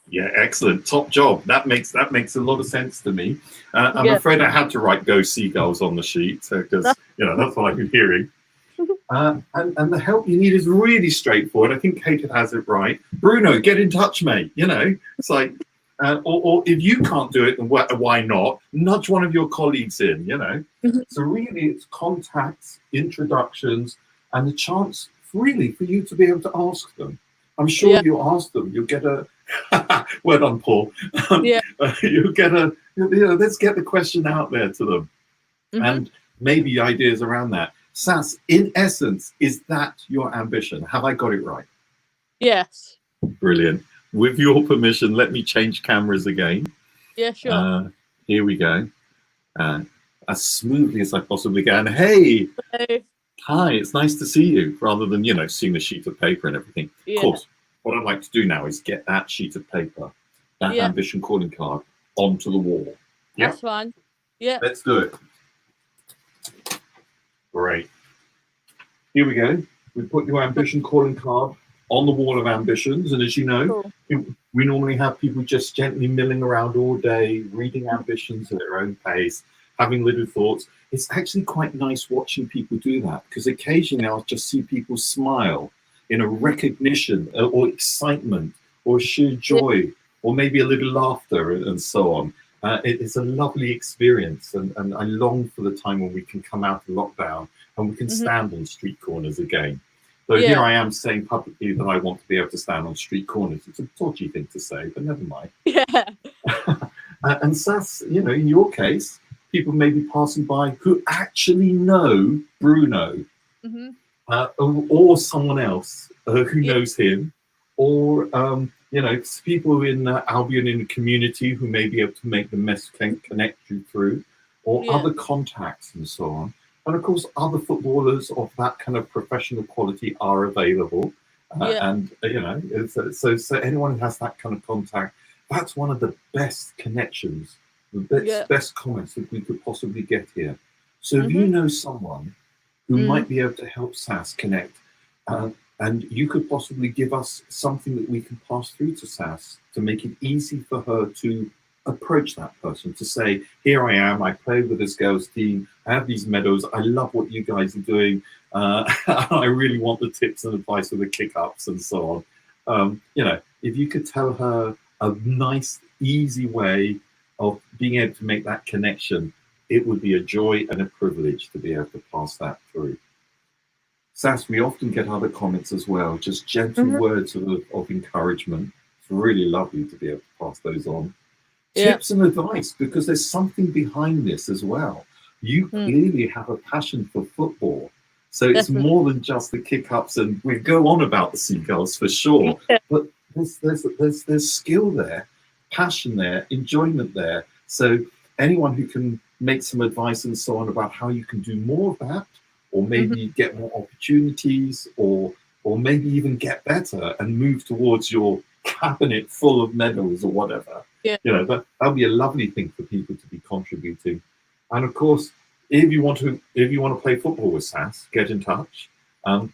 Yeah, excellent. Top job. That makes a lot of sense to me. I'm afraid I had to write "Go Seagulls" on the sheet because you know that's what I've been hearing. And the help you need is really straightforward. I think Kate has it right. Bruno, get in touch, mate. You know, it's like, or if you can't do it, then why not? Nudge one of your colleagues in. You know, so really, it's contacts, introductions, and the chance really for you to be able to ask them. I'm sure you ask them, you'll get a well done, Paul. You'll get a, you know, let's get the question out there to them, and maybe ideas around that. Sas, in essence, is that your ambition? Have I got it right? Yes. Brilliant. With your permission, let me change cameras again. Yeah, sure. Here we go. As smoothly as I possibly can. Hey. Hello. Hi, it's nice to see you, rather than, you know, seeing the sheet of paper and everything. Of course, what I'd like to do now is get that sheet of paper, that ambition calling card, onto the wall. Yeah? That's fine. Yeah. Let's do it. Great. Here we go. We put your ambition calling card on the wall of ambitions. And as you know, we normally have people just gently milling around all day, reading ambitions at their own pace, having little thoughts. It's actually quite nice watching people do that, because occasionally I'll just see people smile in a recognition or excitement or sheer joy or maybe a little laughter and so on. It's a lovely experience, and I long for the time when we can come out of lockdown and we can stand on street corners again. So here I am saying publicly that I want to be able to stand on street corners. It's a dodgy thing to say, but never mind. Yeah. And Sas, you know, in your case, people may be passing by who actually know Bruno, or someone else who knows him, or you know, people in Albion in the community who may be able to make the mess connect you through, or other contacts and so on. And of course, other footballers of that kind of professional quality are available. And you know, so anyone who has that kind of contact, that's one of the best connections, the best comments that we could possibly get here. So if you know someone who might be able to help Sas connect, and you could possibly give us something that we can pass through to Sas to make it easy for her to approach that person, to say, here I am, I play with this girls team, I have these medals, I love what you guys are doing, I really want the tips and advice for the kick-ups and so on. You know, if you could tell her a nice, easy way of being able to make that connection, it would be a joy and a privilege to be able to pass that through. Sas, we often get other comments as well, just gentle words of encouragement. It's really lovely to be able to pass those on. Tips and advice, because there's something behind this as well. You clearly have a passion for football. So it's more than just the kick-ups, and we go on about the Seagulls for sure, but there's skill there, passion there, enjoyment there. So anyone who can make some advice and so on about how you can do more of that, or maybe get more opportunities, or or maybe even get better and move towards your cabinet full of medals or whatever. Yeah. You know, that'll be a lovely thing for people to be contributing. And of course, if you want to play football with Sass, get in touch.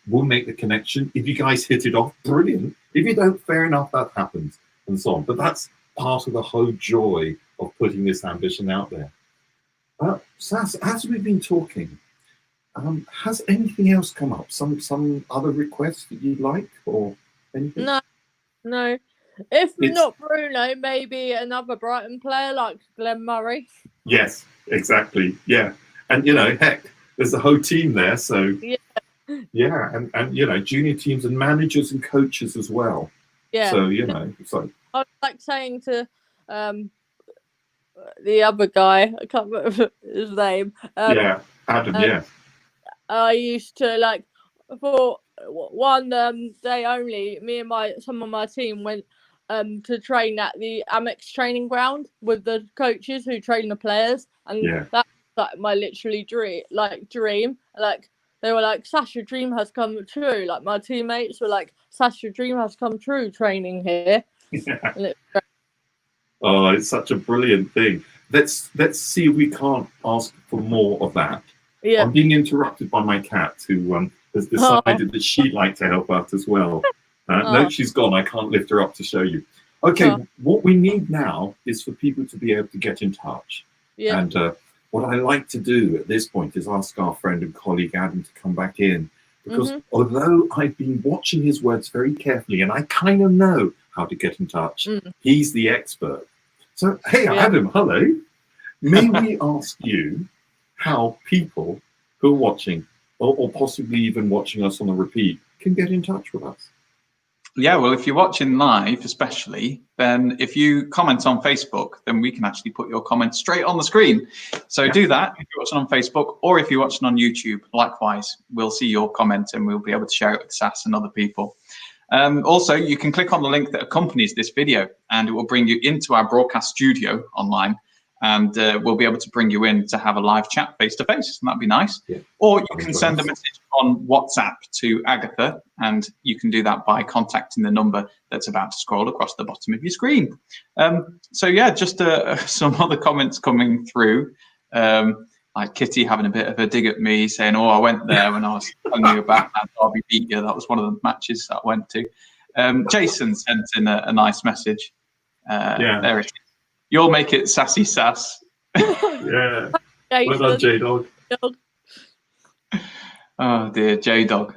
We'll make the connection. If you guys hit it off, brilliant. If you don't, fair enough, that happens, and so on. But that's part of the whole joy of putting this ambition out there. Sass, as we've been talking, has anything else come up? Some other requests that you'd like, or anything? No. If not Bruno, maybe another Brighton player like Glenn Murray. Yes, exactly. Yeah, and you know, heck, there's a whole team there. So yeah, and you know, junior teams and managers and coaches as well. Yeah. So you know, so I was like saying to the other guy, I can't remember his name. yeah, Adam. Yeah. I used to like for one day only. Me and some of my team went to train at the Amex training ground with the coaches who train the players, and that's like my literally dream. Like they were like, "Sash, your dream has come true." Like my teammates were like, "Sash, your dream has come true training here." Yeah. Oh, it's such a brilliant thing. Let's see if we can't ask for more of that. Yeah. I'm being interrupted by my cat, who has decided that she'd like to help out as well. No, she's gone. I can't lift her up to show you. Okay, what we need now is for people to be able to get in touch. Yeah. And what I like to do at this point is ask our friend and colleague Adam to come back in. Because although I've been watching his words very carefully and I kind of know how to get in touch, he's the expert. So, hey, Adam, hello. May we ask you how people who are watching, or possibly even watching us on the repeat, can get in touch with us? Yeah, well, if you're watching live, especially, then if you comment on Facebook, then we can actually put your comment straight on the screen. So do that if you're watching on Facebook, or if you're watching on YouTube, likewise, we'll see your comment and we'll be able to share it with Sass and other people. Also, you can click on the link that accompanies this video and it will bring you into our broadcast studio online. And we'll be able to bring you in to have a live chat face-to-face. That'd be nice. Yeah. Or you can send a message on WhatsApp to Agatha, and you can do that by contacting the number that's about to scroll across the bottom of your screen. So yeah, just some other comments coming through. Like Kitty having a bit of a dig at me, saying, "Oh, I went there when I was telling you about that Derby beat you. That was one of the matches that I went to." Jason sent in a nice message. There it is. You'll make it Sassy Sass. Yeah. Well done, J-Dog. Oh dear, J-Dog.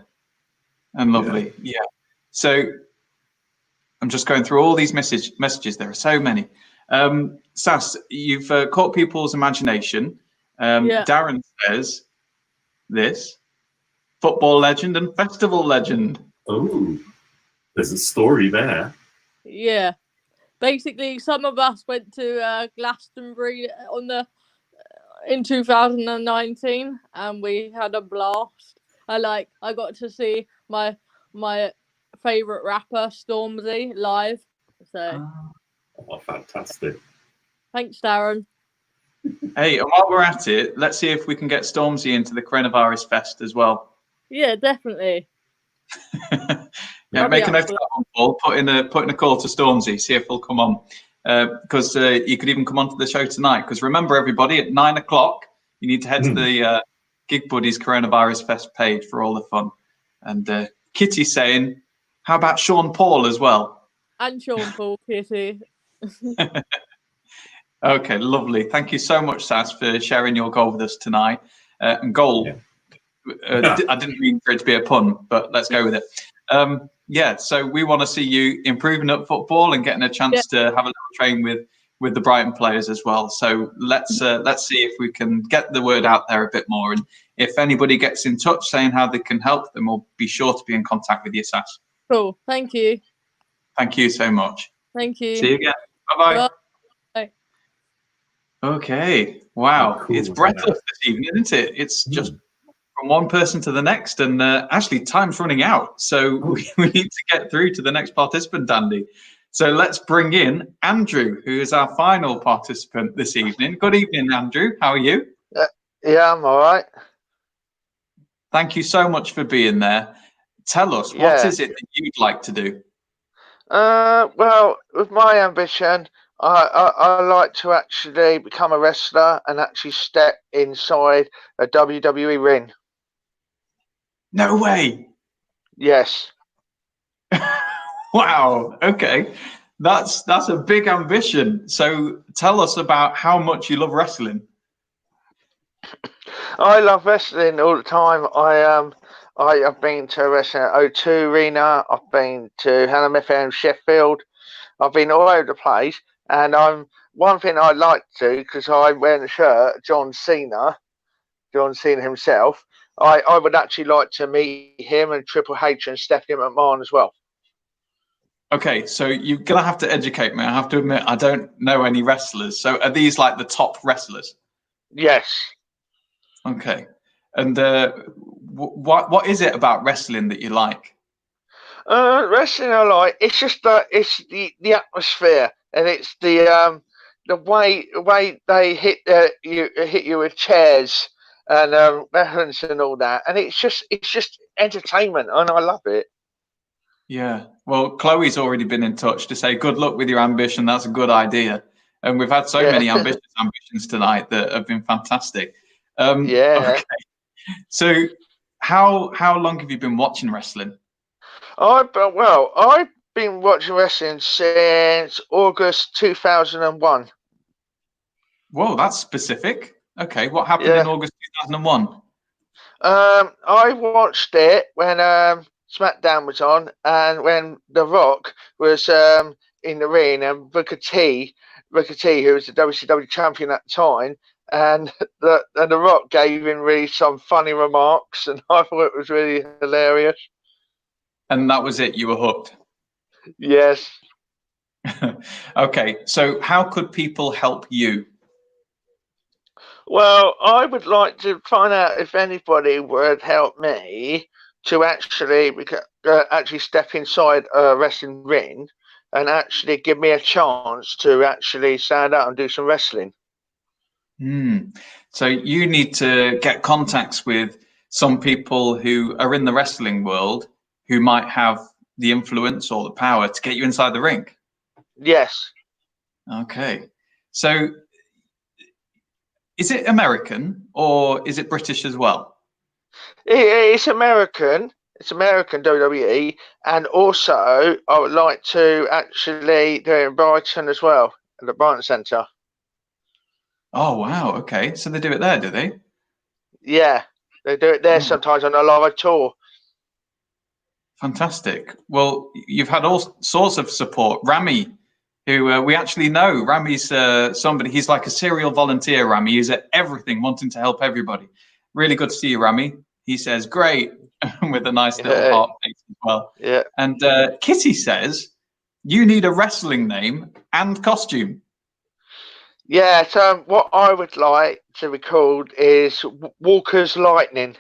And lovely. Yeah. So I'm just going through all these messages. There are so many. Sass, you've caught people's imagination. Darren says this: football legend and festival legend. Oh, there's a story there. Yeah. Basically, some of us went to Glastonbury in 2019, and we had a blast. I got to see my favorite rapper Stormzy live. So, fantastic! Thanks, Darren. Hey, and while we're at it, let's see if we can get Stormzy into the Coronavirus Fest as well. Yeah, definitely. Yeah, make a note of that one, Paul. Put in a call to Stormzy, see if he'll come on. Because you could even come onto the show tonight. Because remember, everybody, at 9 o'clock, you need to head to the Gig Buddies Coronavirus Fest page for all the fun. And Kitty's saying, how about Sean Paul as well? And Sean Paul, Kitty. Okay, lovely. Thank you so much, Sass, for sharing your goal with us tonight. And goal, I didn't mean for it to be a pun, but let's go with it. Yeah, so we want to see you improving at football and getting a chance to have a little train with the Brighton players as well. So let's see if we can get the word out there a bit more. And if anybody gets in touch saying how they can help, then we'll be sure to be in contact with you, Sass. Cool. Thank you. Thank you so much. Thank you. See you again. Bye-bye. Bye. Okay. Wow. Cool. It's breathless this evening, isn't it? It's just from one person to the next, and actually time's running out, so we need to get through to the next participant, Andy. So let's bring in Andrew, who is our final participant this evening. Good evening, Andrew. How are you? Yeah, I'm all right. Thank you so much for being there. tell us, Yeah. what is it that you'd like to do? Well, with my ambition, I like to actually become a wrestler and actually step inside a WWE ring. No way. Yes. Wow. Okay. That's a big ambition. So tell us about how much you love wrestling. I love wrestling all the time. I've been to wrestling at O2 Arena. I've been to Hannah FM Sheffield. I've been all over the place, and one thing I like to, because I wear the shirt, John Cena himself. I would actually like to meet him and Triple H and Stephanie McMahon as well. Okay, so you're gonna have to educate me. I have to admit, I don't know any wrestlers. So are these like the top wrestlers? Yes. Okay, and what is it about wrestling that you like? Wrestling I like. It's just that it's the atmosphere, and it's the way they hit you with chairs and weapons and all that, and it's just entertainment, and I love it. Yeah. Well, Chloe's already been in touch to say good luck with your ambition. That's a good idea, and we've had so many ambitions tonight that have been fantastic. Yeah. Okay. So, how long have you been watching wrestling? I've been watching wrestling since August 2001. Whoa, that's specific. Okay, what happened in August 2001? I watched it when SmackDown was on, and when The Rock was in the ring, and Booker T, who was the WCW champion at the time, and the Rock gave him really some funny remarks, and I thought it was really hilarious. And that was it. You were hooked. Yes. Okay, so how could people help you? Well, I would like to find out if anybody would help me to actually step inside a wrestling ring and actually give me a chance to actually stand out and do some wrestling. So you need to get contacts with some people who are in the wrestling world who might have the influence or the power to get you inside the ring. Yes. Okay. So is it American or is it British as well? It's American. It's American WWE, and also I would like to actually do it in Brighton as well, at the Brighton Centre. Oh wow! Okay, so they do it there, do they? Yeah, they do it there sometimes on a live tour. Fantastic. Well, you've had all sorts of support. Rami, who we actually know. Rami's somebody. He's like a serial volunteer. Rami, he's at everything, wanting to help everybody. Really good to see you, Rami. He says, "Great," with a nice little heart face as well. Yeah. And Kitty says, "You need a wrestling name and costume." Yeah. So what I would like to be called is Walker's Lightning.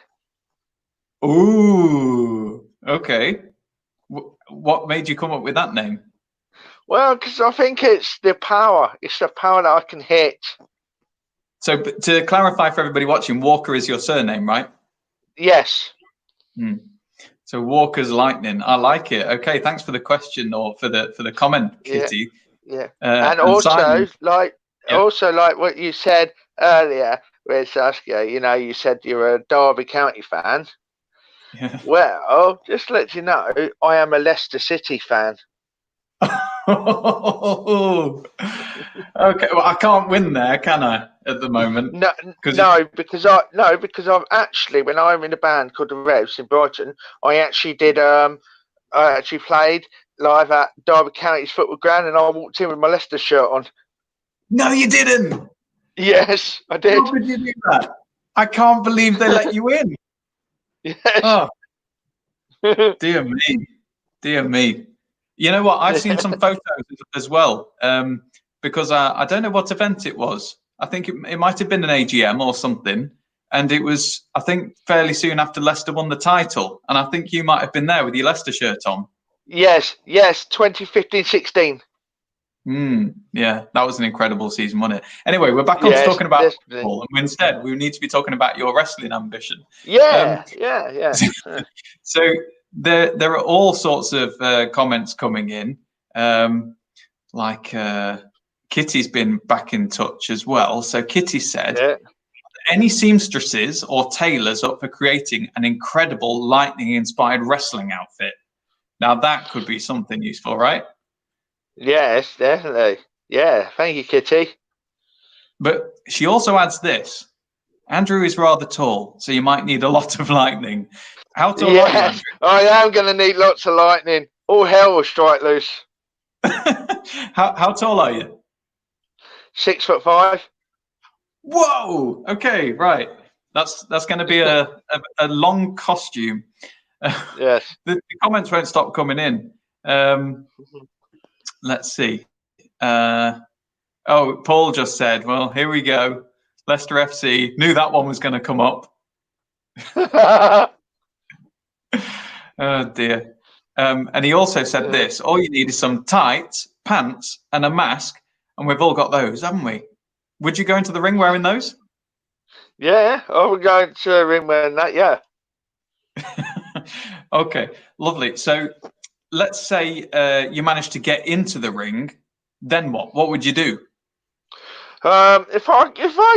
Ooh. Okay. What made you come up with that name? Well, because I think it's the power. It's the power that I can hit. So to clarify for everybody watching, Walker is your surname, right? Yes. So Walker's Lightning. I like it. Okay, thanks for the question or for the comment, Kitty. Yeah. And also Simon, like what you said earlier with Saskia, you said you're a Derby County fan. Yeah. Well, just to let you know, I am a Leicester City fan. Okay, well, I can't win there, can I? At the moment, because I've actually, when I'm in a band called the Revs in Brighton, I actually did I actually played live at Derby County's football ground, and I walked in with my Leicester shirt on. No, you didn't. Yes, I did. How could you do that? I can't believe they let you in. Yes. Oh, dear me. You know what? I've seen some photos as well, because I don't know what event it was. I think it might have been an AGM or something. And it was, I think, fairly soon after Leicester won the title. And I think you might have been there with your Leicester shirt on. Yes, 2015-16. Yeah, that was an incredible season, wasn't it? Anyway, we're back on to talking about football. And instead, we need to be talking about your wrestling ambition. Yeah. So there are all sorts of comments coming in. Kitty's been back in touch as well. So Kitty said, any seamstresses or tailors up for creating an incredible lightning-inspired wrestling outfit? Now that could be something useful, right? Yes, definitely. Yeah, thank you, Kitty. But she also adds this. Andrew is rather tall, so you might need a lot of lightning. How tall are you, Andrew? I am going to need lots of lightning. All hell will strike loose. How tall are you? 6'5". Whoa! Okay, right. That's going to be a long costume. Yes. The comments won't stop coming in. Let's see. Paul just said, well, here we go. Leicester FC. Knew that one was going to come up. Oh, dear. And he also said this. All you need is some tights, pants, and a mask. And we've all got those, haven't we? Would you go into the ring wearing those? Yeah, I would go into the ring wearing that, yeah. Okay, lovely. So let's say you managed to get into the ring. Then what? What would you do? If I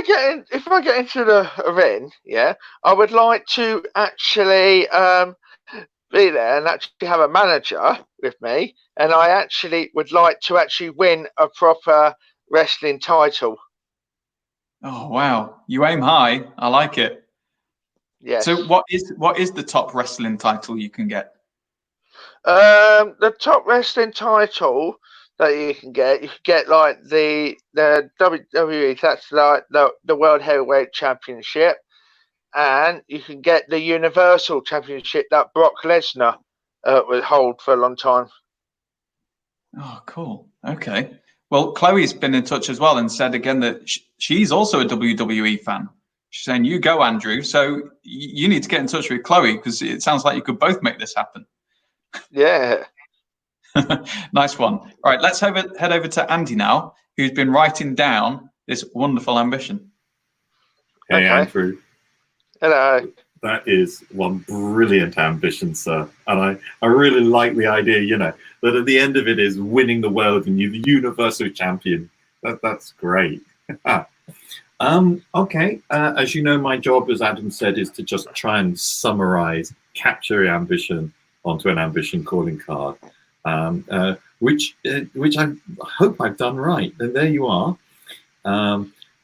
get into the ring, yeah, I would like to actually be there and actually have a manager with me, and I actually would like to actually win a proper wrestling title. Oh wow, you aim high. I like it. Yes. So what is the top wrestling title you can get? The top wrestling title that you can get like the WWE, that's like the World Heavyweight Championship, and you can get the Universal Championship that Brock Lesnar would hold for a long time. Oh, cool. Okay. Well, Chloe's been in touch as well and said again that she's also a WWE fan. She's saying, you go, Andrew. So you need to get in touch with Chloe because it sounds like you could both make this happen. Yeah. Nice one. All right, let's head over to Andy now, who's been writing down this wonderful ambition. Hey, Andrew. Hello. That is one brilliant ambition, sir. And I really like the idea, that at the end of it is winning the world and you're the universal champion. That's great. Okay. As you know, my job, as Adam said, is to just try and summarize, capture your ambition onto an ambition calling card, which I hope I've done right. And there you are.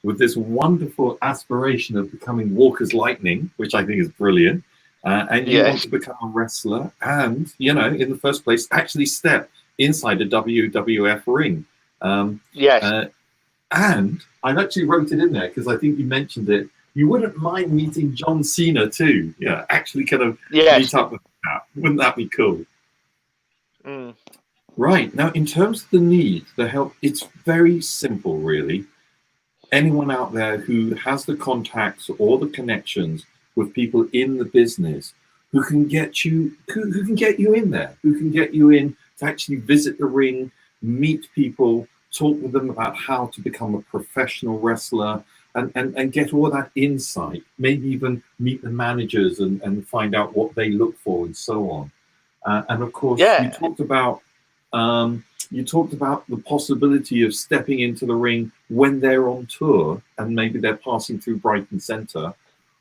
With this wonderful aspiration of becoming Walker's Lightning, which I think is brilliant. And you want to become a wrestler and, in the first place, actually step inside a WWF ring. And I've actually wrote it in there because I think you mentioned it. You wouldn't mind meeting John Cena too. Yeah, actually kind of meet up with that. Wouldn't that be cool? Mm. Right. Now, in terms of the need, the help, it's very simple, really. Anyone out there who has the contacts or the connections with people in the business who can get you in there, who can get you in to actually visit the ring, meet people, talk with them about how to become a professional wrestler and get all that insight, maybe even meet the managers and find out what they look for and so on. And of course, you talked about the possibility of stepping into the ring when they're on tour and maybe they're passing through Brighton Centre.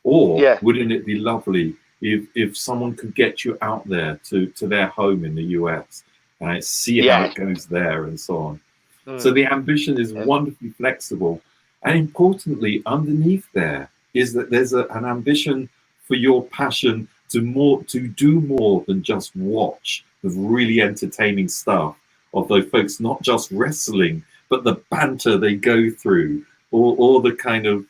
Or wouldn't it be lovely if someone could get you out there to their home in the US and see how it goes there and so on. So the ambition is wonderfully flexible. And importantly, underneath there is that there's an ambition for your passion to do more than just watch the really entertaining stuff of those folks, not just wrestling, but the banter they go through, or the kind of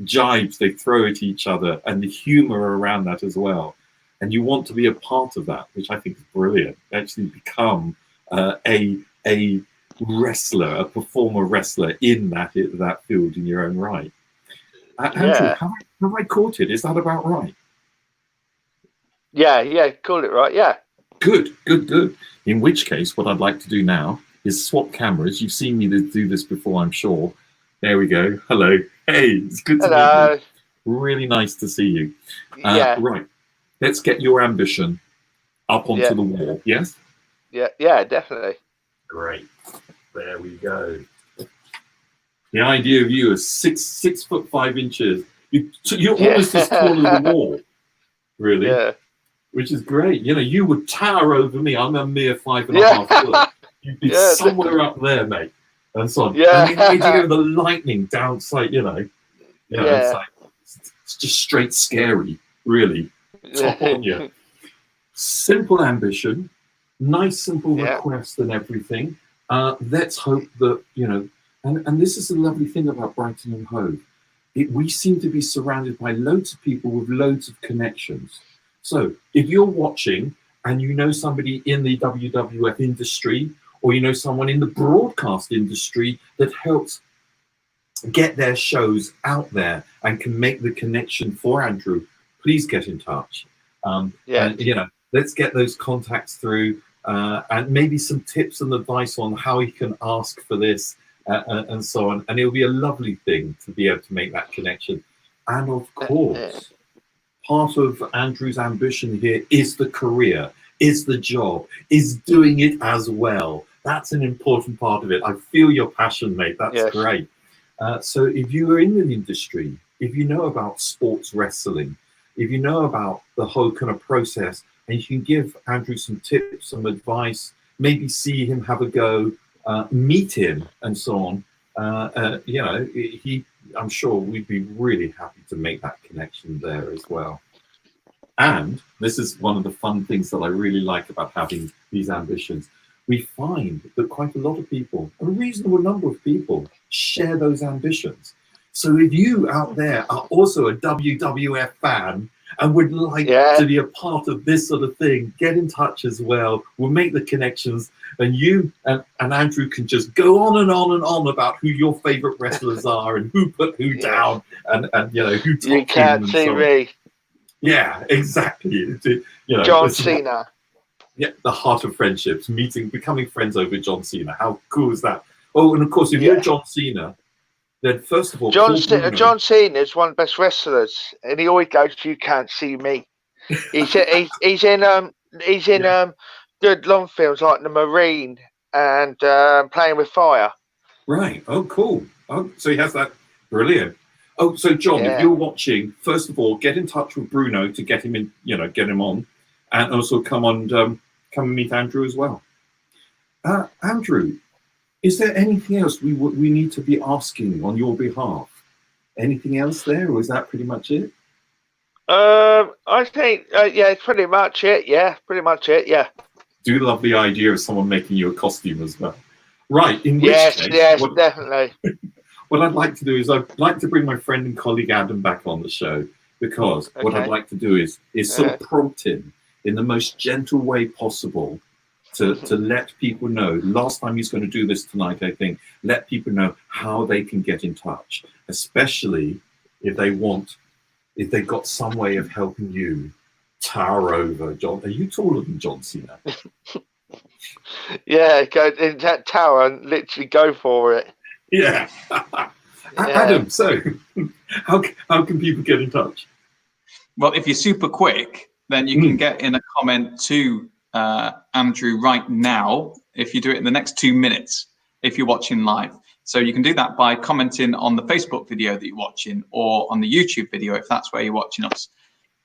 jibes they throw at each other, and the humor around that as well. And you want to be a part of that, which I think is brilliant. Actually become a wrestler, a performer wrestler in that field in your own right. Andrew, have I caught it? Is that about right? Yeah, called it right, yeah. Good. In which case, what I'd like to do now is swap cameras. You've seen me do this before, I'm sure. There we go. Hello. Hey, it's good to meet you. Really nice to see you. Right. Let's get your ambition up onto the wall. Yes? Yeah, definitely. Great. There we go. The idea of you is 6'5". You're almost as tall as the wall, really. Yeah. Which is great. You know, you would tower over me. I'm a mere 5.5 foot. You'd be somewhere up there, mate. And so on. Yeah. And the idea of the lightning down sight, it's like, it's just straight scary, really. Top on you. Simple ambition, nice simple request and everything. Let's hope that, and this is the lovely thing about Brighton and Hove. We seem to be surrounded by loads of people with loads of connections. So if you're watching and you know somebody in the WWF industry, or you know someone in the broadcast industry that helps get their shows out there and can make the connection for Andrew, please get in touch. And, let's get those contacts through, and maybe some tips and advice on how he can ask for this and so on. And it'll be a lovely thing to be able to make that connection. And of course, part of Andrew's ambition here is the career, is the job, is doing it as well. That's an important part of it. I feel your passion, mate. That's great. So if you are in the industry, if you know about sports wrestling, if you know about the whole kind of process, and you can give Andrew some tips, some advice, maybe see him have a go, meet him and so on, I'm sure we'd be really happy to make that connection there as well. And this is one of the fun things that I really like about having these ambitions. We find that quite a lot of people, a reasonable number of people, share those ambitions. So if you out there are also a WWF fan and would like to be a part of this sort of thing, get in touch as well. We'll make the connections, and you and Andrew can just go on and on and on about who your favorite wrestlers are and who put who down and who you can't see me. Yeah, exactly. John Cena. Yeah, the heart of friendships, becoming friends over John Cena. How cool is that? Oh, and of course, if you're John Cena, then first of all, John Cena is one of the best wrestlers, and he always goes, "You can't see me." He's in good long films like The Marine and Playing with Fire. Right. Oh, cool. Oh, so he has that. Brilliant. Oh, so John, if you're watching, first of all, get in touch with Bruno to get him in. Get him on, and also come and meet Andrew as well. Andrew, is there anything else we need to be asking on your behalf? Anything else there, or is that pretty much it? I think, it's pretty much it. Yeah, pretty much it. Yeah. Do love the idea of someone making you a costume as well. Right. In which case, definitely. What I'd like to do is I'd like to bring my friend and colleague Adam back on the show, because what I'd like to do is sort of prompt him in the most gentle way possible to let people know. Last time he's going to do this tonight, I think, let people know how they can get in touch, especially if they've got some way of helping you tower over John. Are you taller than John Cena? Yeah, go in that tower and literally go for it. Yeah. Adam, so how can people get in touch? Well, if you're super quick, then you can get in a comment to Andrew right now if you do it in the next 2 minutes if you're watching live. So you can do that by commenting on the Facebook video that you're watching, or on the YouTube video if that's where you're watching us.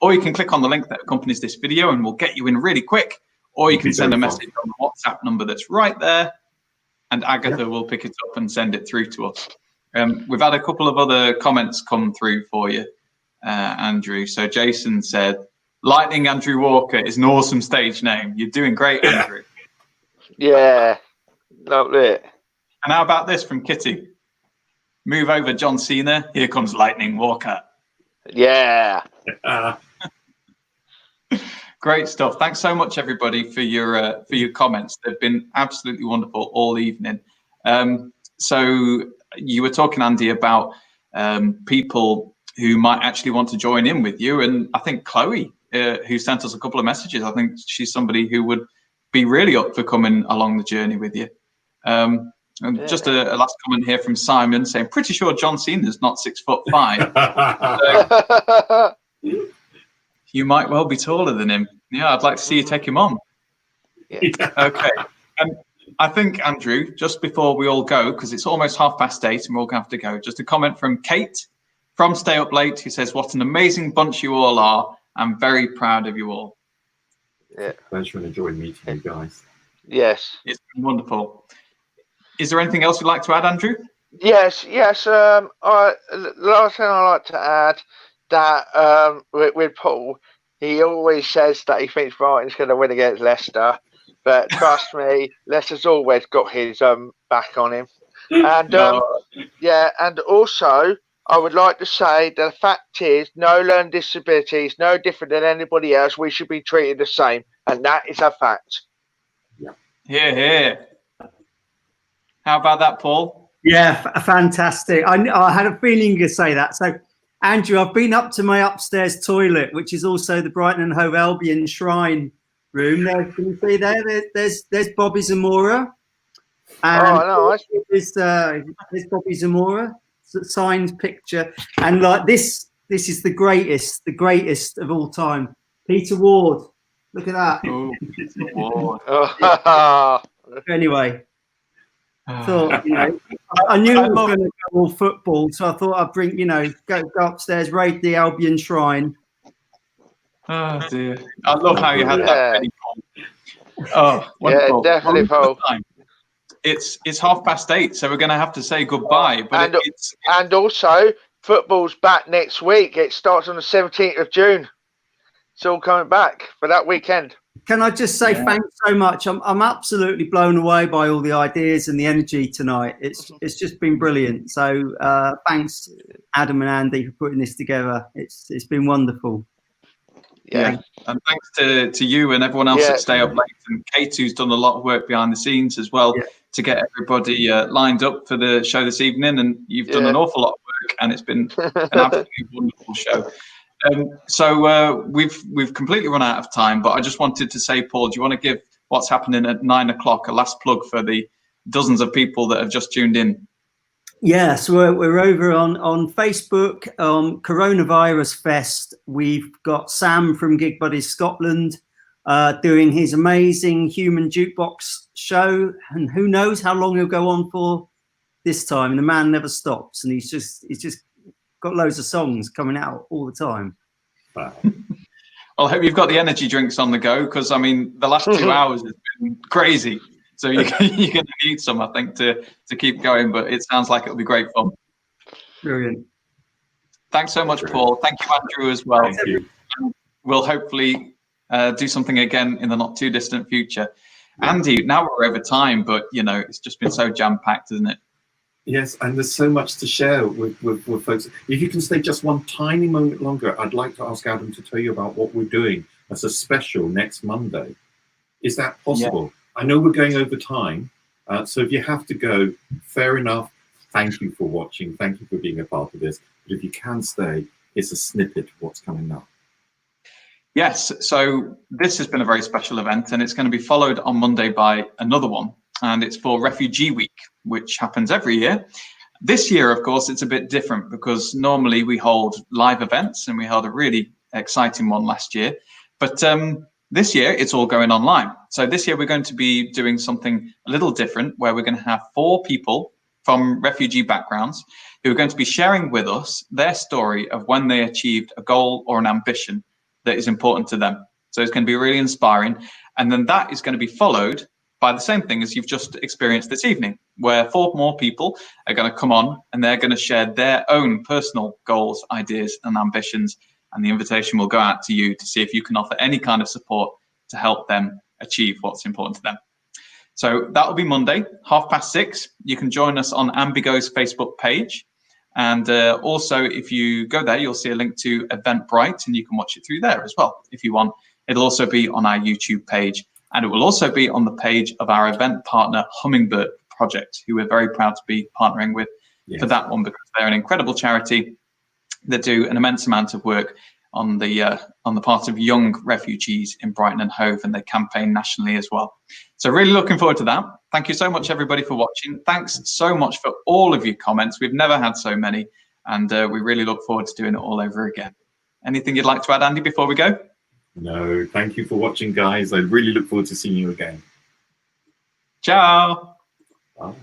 Or you can click on the link that accompanies this video and we'll get you in really quick. Or you can send a message on the WhatsApp number that's right there, and Agatha will pick it up and send it through to us. We've had a couple of other comments come through for you, Andrew. So Jason said, Lightning Andrew Walker is an awesome stage name. You're doing great, Andrew. Yeah, lovely it. And how about this from Kitty? Move over, John Cena. Here comes Lightning Walker. Yeah. Great stuff. Thanks so much, everybody, for your comments. They've been absolutely wonderful all evening. So you were talking, Andy, about people who might actually want to join in with you, and I think Chloe, who sent us a couple of messages, I think she's somebody who would be really up for coming along the journey with you. And just a last comment here from Simon saying, pretty sure John Cena's not 6'5". You might well be taller than him. Yeah, I'd like to see you take him on. Yeah. Okay. I think, Andrew, just before we all go, because it's almost 8:30 and we're all going to have to go, just a comment from Kate from Stay Up Late, who says, what an amazing bunch you all are. I'm very proud of you all. Yeah. Pleasure and enjoy meeting you guys. Yes. It's been wonderful. Is there anything else you'd like to add, Andrew? Yes. The last thing I like to add that with Paul, he always says that he thinks Brighton's going to win against Leicester, but trust me, Leicester's always got his back on him. And and also I would like to say that the fact is, no learning disabilities, no different than anybody else. We should be treated the same, and that is a fact. Hear, hear. How about that, Paul? Yeah, fantastic. I had a feeling you'd say that. So, Andrew, I've been up to my upstairs toilet, which is also the Brighton and Hove Albion Shrine room. There, can you see there? There's Bobby Zamora. And there's Bobby Zamora signed picture, and like this is the greatest of all time. Peter Ward. Look at that. Oh, Peter Ward. Anyway. Thought, I knew it was going to go all football, so I thought I'd bring, go upstairs, raid the Albion Shrine. Oh dear! I love how you had that. Oh, wonderful. Yeah, definitely, Paul. It's 8:30, so we're going to have to say goodbye. But and also, football's back next week. It starts on the 17th of June. It's all coming back for that weekend. Can I just say thanks so much? I'm absolutely blown away by all the ideas and the energy tonight. It's just been brilliant. So thanks, Adam and Andy, for putting this together. It's been wonderful. Yeah, and thanks to you and everyone else that Stay Up Late, and Kate, who's done a lot of work behind the scenes as well to get everybody lined up for the show this evening. And you've done an awful lot of work, and it's been an absolutely wonderful show. So we've completely run out of time, but I just wanted to say, Paul, do you want to give what's happening at 9 o'clock a last plug for the dozens of people that have just tuned in? Yeah, so we're over on Facebook, Coronavirus Fest. We've got Sam from Gig Buddies Scotland doing his amazing Human Jukebox show, and who knows how long he'll go on for this time. And the man never stops, and he's just got loads of songs coming out all the time. Well, I hope you've got the energy drinks on the go, because I mean the last 2 hours has been crazy. So you're going to need some, I think, to keep going. But it sounds like it'll be great fun. Brilliant. Thanks so much, Paul. Thank you, Andrew, as well. Thank you. We'll hopefully do something again in the not too distant future. Andy, now we're over time, but it's just been so jam-packed, isn't it? Yes, and there's so much to share with folks. If you can stay just one tiny moment longer, I'd like to ask Adam to tell you about what we're doing as a special next Monday. Is that possible? Yeah. I know we're going over time, so if you have to go, fair enough. Thank you for watching. Thank you for being a part of this. But if you can stay, it's a snippet of what's coming up. Yes, so this has been a very special event, and it's going to be followed on Monday by another one. And it's for Refugee Week, which happens every year. This year, of course, it's a bit different because normally we hold live events, and we held a really exciting one last year. But this year, it's all going online. So this year, we're going to be doing something a little different, where we're going to have 4 people from refugee backgrounds who are going to be sharing with us their story of when they achieved a goal or an ambition that is important to them. So it's going to be really inspiring. And then that is going to be followed by the same thing as you've just experienced this evening, where 4 more people are going to come on and they're going to share their own personal goals, ideas, and ambitions. And the invitation will go out to you to see if you can offer any kind of support to help them achieve what's important to them. So that will be Monday, 6:30. You can join us on Ambigo's Facebook page. And also, if you go there, you'll see a link to Eventbrite, and you can watch it through there as well if you want. It'll also be on our YouTube page, and it will also be on the page of our event partner, Hummingbird Project, who we're very proud to be partnering with for that one, because they're an incredible charity that do an immense amount of work on the part of young refugees in Brighton and Hove, and they campaign nationally as well. So really looking forward to that. Thank you so much, everybody, for watching. Thanks so much for all of your comments. We've never had so many, and we really look forward to doing it all over again. Anything you'd like to add, Andy, before we go? No, thank you for watching, guys. I really look forward to seeing you again. Ciao. Bye.